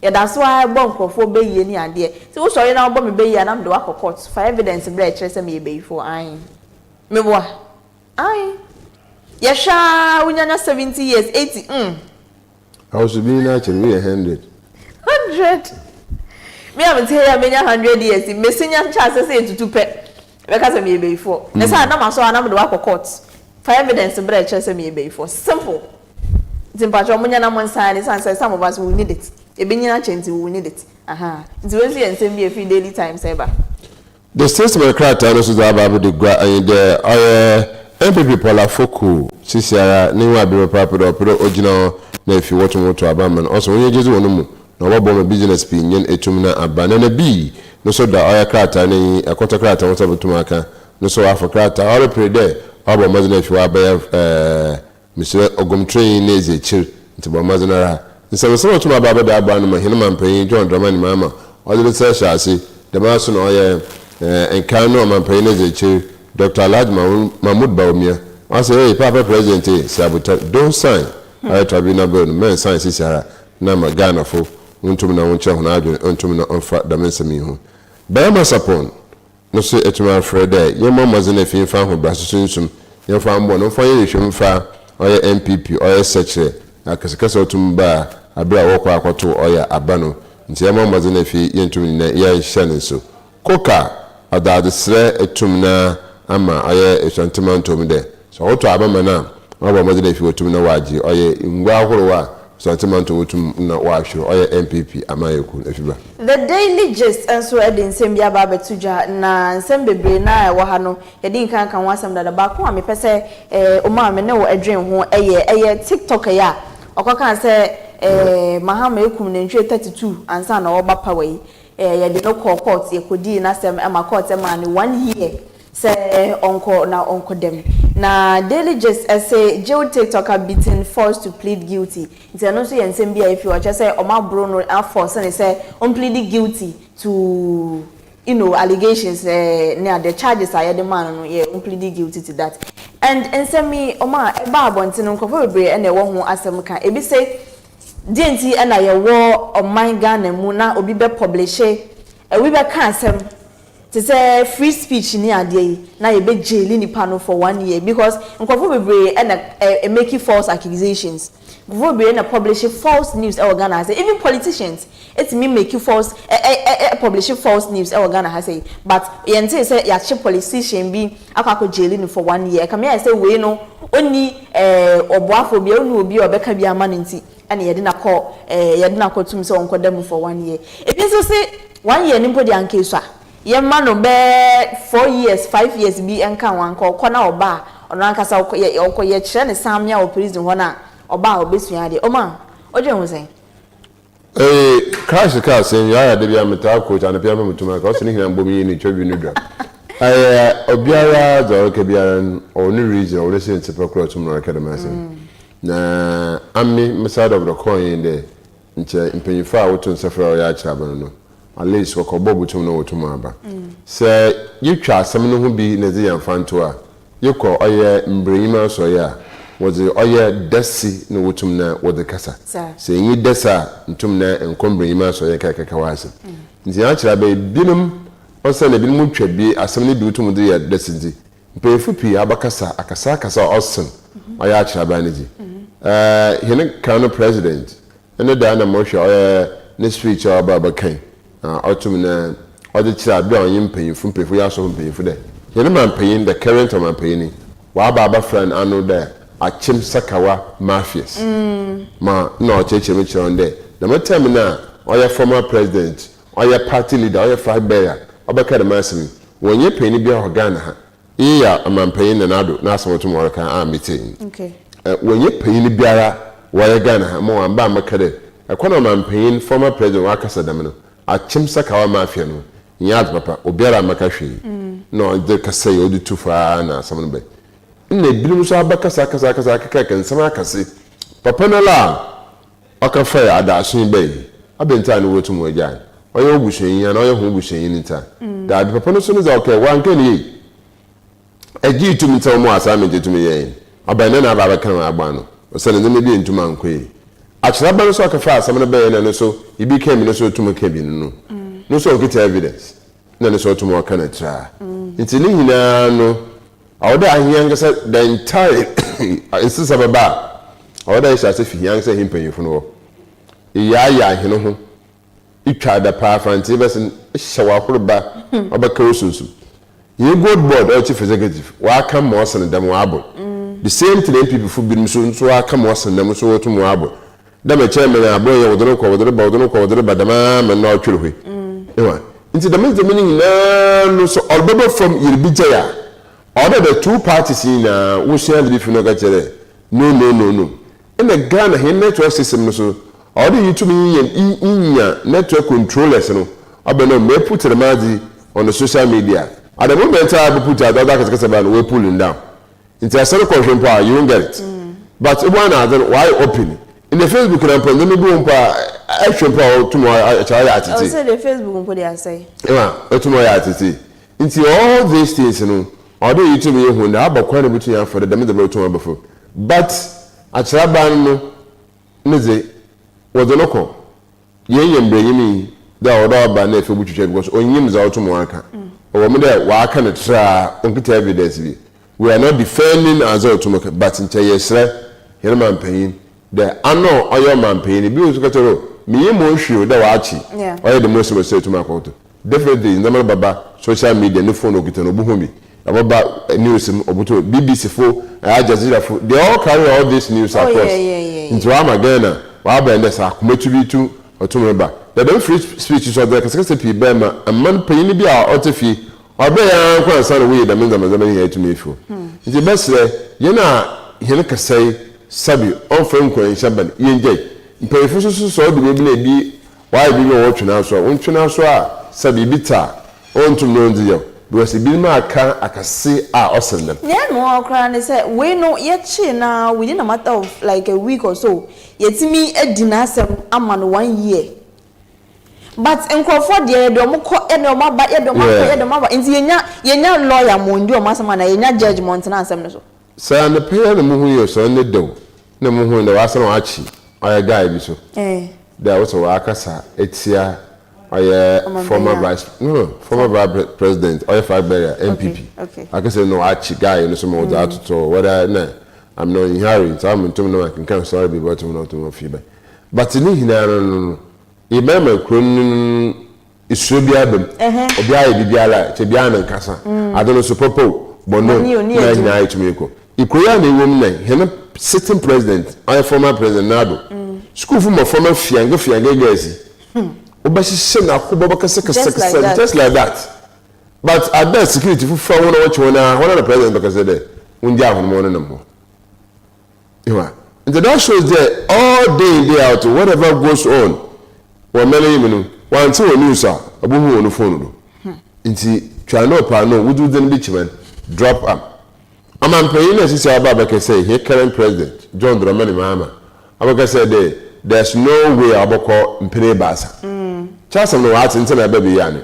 that's why bonkofo be ye ni ade se wo sori na wo me be ye na me de wa court for evidence bre kire se me be for ayin me boa ayin yesha unyanya 70 years 80 I was being actually 100 me am tell ya menya 100 years me senya chance say tutu pe because me be for na say na maso na me de wa court for evidence bre kire se me be for simple timpacho munya na monsan ni san say some of us will need it ebinyina chenti will need it nti we see ensem be every daily time saber the statement crata no so da ba the MPP Paula Foku sisiara ni wa bi papedo pero ogina na efi woto abaman also onye jezu wonumu na wabo ma business pi nyen etum na abana na bi no so da oya krata ni akota krata won sabutum aka no so afa krata all pre there wabo ma na efi wa ba Mr. Ogumtrain neze chir nti ba ma na nsabeso wotum ababa da aba no ma hinu mampan John Dramani mama all the search ase the ma so no oya enkano mampan neze chir Dr. Alhaji Mahmoud Baumia, I say, hey, Papa President, Sabuta, don't sign. I tribunal bill, men sign Sisara, Nama Ghana for Untumina Unchahun, Untumina Unfat, the Mensamihu. Bama Sapon, no say it to my friend there, your mamma's in a fin fan who Brassum, your farm one, no fire, fa, or your MPP, or your secretary, like a castle to Mba, a bra walk to or your abano, and your mamma's in a fee, Yentumina, ya shannon so. Coca, ada the sre etumna. Ama aye esantimanto me de so oto abama na aba modele fi otum na waji oye ngwa ahorowa santimanto otum na wahwe oye MPP amayeku afiba the daily gist enso e de nsem bia ba betuja na nsem bebre na e wo ha no e din kan wasam dada ba ko me pese o ma me ne wo adwen ho eye TikTok ya okoka se mahama ekum ne ntwe 32 ansa na wo ba pa wei ye de no court ye kodi na sem e ma court e ma ni 1 year say onko dem na daily just say jail TikToker beaten forced to plead guilty nti no so yensem bia if you watch say omabro no force and say pleading guilty to allegations near the charges are the man no yeah pleading guilty to that and ensemi oma eba abonti no nkofo bebre e na ewo ho asem kan ebi say denti e na ye wo oman Ghana mu na obi be publish we be kan asem to say free speech ni ade na ye be jail ni pano for 1 year because nkofo bebre and making false accusations nkofo bebre na publish false news e Ghana say even politicians it mean making false publishing false news e Ghana say but yente say ya che politician bi akako jail ni for 1 year come here say we no oni oboafo bi onu obi obeka bi amanenti and ye de na call tum say onko dem for 1 year e bi so say 1 year ni podi anke so ye ma no be 4 years 5 years bi enka wanko kona oba ono ankasa okoye kire ne samia o prison ho na oba obesua de oma odwe ho sen crash car sen ya de bia meta coach and bia mutuma ka o sini hina mbom yi ni twa bi no dra obiara do ke bia oni reason o listen to procure to no academy sen na ammi mesad of the coin de nche mpenyifa a woto nsafra o ya akira ban no at least wako bobu tum no wotum aba se yitwa asem no ho bi na ze yamfanto a yekọ oye mbreyima so ya woze oye desi no wotum na wode kasa se yi desa ntum na enkombreyima so ya kaka wase nti ya akira be binum osa na binum twa bi asem ne bi wotum de ya desi nti mpefu pi abakasa akasa awesome oya akira ba ne ji hene kano president ene da na mo hwa oye ne speech aba kan autumn na odi tira bi on yimpanyifu mpefu ya so mpanyifu de yene mampanyin the current mampanyin wa aba friend anu de achim sakawa mafias ma no cheche me chiron de na matem na oya former president oya party leader oya flag bearer obeka de masim wonye panyin bi ho Ghana ha iya mampanyin na ado na asomoto mo ka meeting okay wonye panyin biara wa Ghana ha mo amba makade ekwana mampanyin former president wa kasa dam no achim sakawa mafia no nyad papa obiara makahwe no de kasa yo de tufa na samno be nne bilim so abakasa kasa kan sama kase papa no la aka fa ada asun be abenta no wotum wajan oye obuhwen ya na oye ho obuhwen yin nta da bi papa no so no za okay wan kan yi agi tum nta mo assignment tum yen abana na baba kan agba no o se ne me bi ntuma nkwe achira ba no so akafa asam no be na so ibi kan mi no so tum kan bi no so get evidence na no so tum o kan tra nti ni hina no awda ahia ngasa the entire insisa baba awda isha se fi hia ngasa himpanyifu no ya ahino ho itwa da pa franti besin hyewa horoba obaka osunsu ye good board or chief executive wa aka mo osen dem wa abo the same thing people fu bi so aka mo osen dem so to mo abo da me chairman abo ye wodoro ko wodoro badama me na otwere hwe ewa nti the meaning na no so odobo from Yirbijaya order the two parties in we share the if no ga chere no in the Ghana he network system so all the YouTube in network controllers no abeno me put the mazi on the social media at the moment I put that that we pulling down into a certain control power you won't get it but one other why open in the Facebook and put them do action power tomorrow I say the Facebook put there say tomorrow into all these things you know all the YouTube who na abakwa between for the them to before but achiraban no neze wodonoko yen breyimi da oda ba na efebu twetwe because onyim za otomo aka owo me de wa aka ne tra onkita evidence bi we are not defending as otomo but nche yesre here man payin the ano oyo man payin bi osu katoro mi yemo hwe da wa achi oyo the most of otomo akoto definitely number baba social media ne phone okita no buhumi baba news obuto BBC fo Al Jazeera fo they all carry all this news across into Amagana wa bende sa kumetubitu otumeba the free speech so there kase pe bema amman panyin bi a otefi obe ya kwa san we da menza mazamani ya tumefu nti besre ye na hene kase sabi onfem ko nshaban yenje mpefu so de bi na bi wa bi wo twena so wontwena so a sabi bita ontum no ndiyo because bi ma aka akase a osendem yeah no okra ne say we no ye chi na within a matter of like a week or so yetimi edinasem ama no 1 year but enkrofo de do ko ene o maba ye do maba nti yenya lawyer mo ndi o masama na yenya judgment na asem no so sa na pe na mu hu yo so ne do na mu hu na wasa no achi oya guy bi so da was wa akasa etia oya former vice president oya Fagberia MPP akasa no achi guy no so mo da to whether na I'm not inheriting so I'm to no I can sorry be but not to FIBA but ni hinara no ibema kron isubia bem obi aye bibiala che bia na nkasa adono so popo bono na hina itumeko ikoya na ewom na hena sitting president or former president nado school for former fianga gazi obashise na kuboba kase just like that but at that security for one watch one the president because there undi ahun mo na mo and that shows that all day out whatever goes on or many minutes one two news abuhu on phone do nti try no pa no would do them be drop up I'm paying as say ababa say here current president John Dramani Mahama abaka say there's no way abako mpere basa chasa no ati ntena baby yani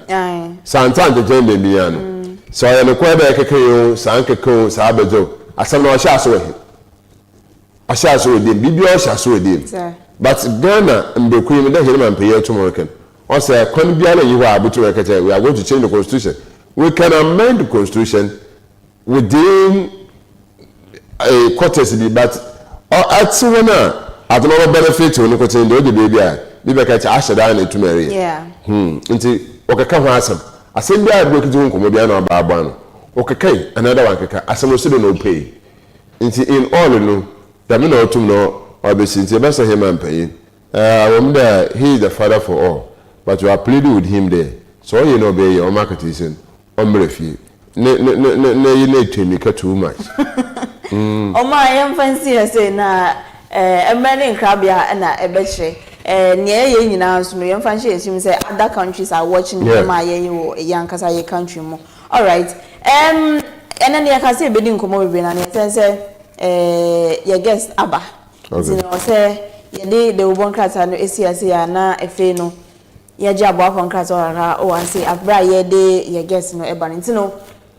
santan de jende bi yani so ya no kwa ba kekeyo sankeko sa abejo asam no sha so de bibi o sha so de but Ghana mbekui me da here man pay to Moroccan o say kon bia na yiho abutu ekete we are going to change the constitution we can amend the constitution within a quarters but at one at no benefit when ko change the baby a bi be ka cha ashada na tumere nti okaka ho asem bia do kitu nkomo bia na ba aba no okakai another one kaka asem so no pay nti in all no da me no tum no obesi nti be say him ampayin he is the father for all but you are pleading with him there so you know be your market is in omrefi ne you need to make too much Oma yam fancy say na emeli nkrabia na ebeche ne ye nyina so no yam fancy assume say other countries are watching ma ye wo yankasa ye country mo all right ena ne yakase be din komo be na ne say your guest aba you know say ye dey the ubon krata no esiase ya na efe no ye je abo afon ora o wan say abra ye de ye guess no e ba ntino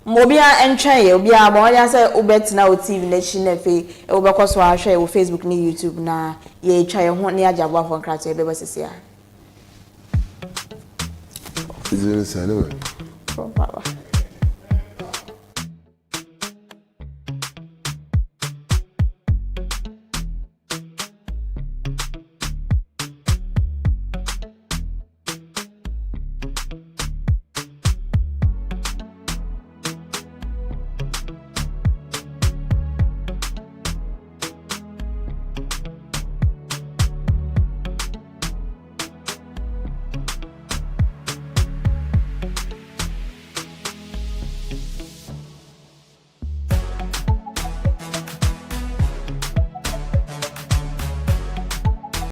mobia entwen ye obia ma onya say obetina o TV na chi na fe e obekoso ahwe o Facebook ni YouTube na ye twa ye ho ne aje abo afon krato ye be besese a Is it anyway? Baba.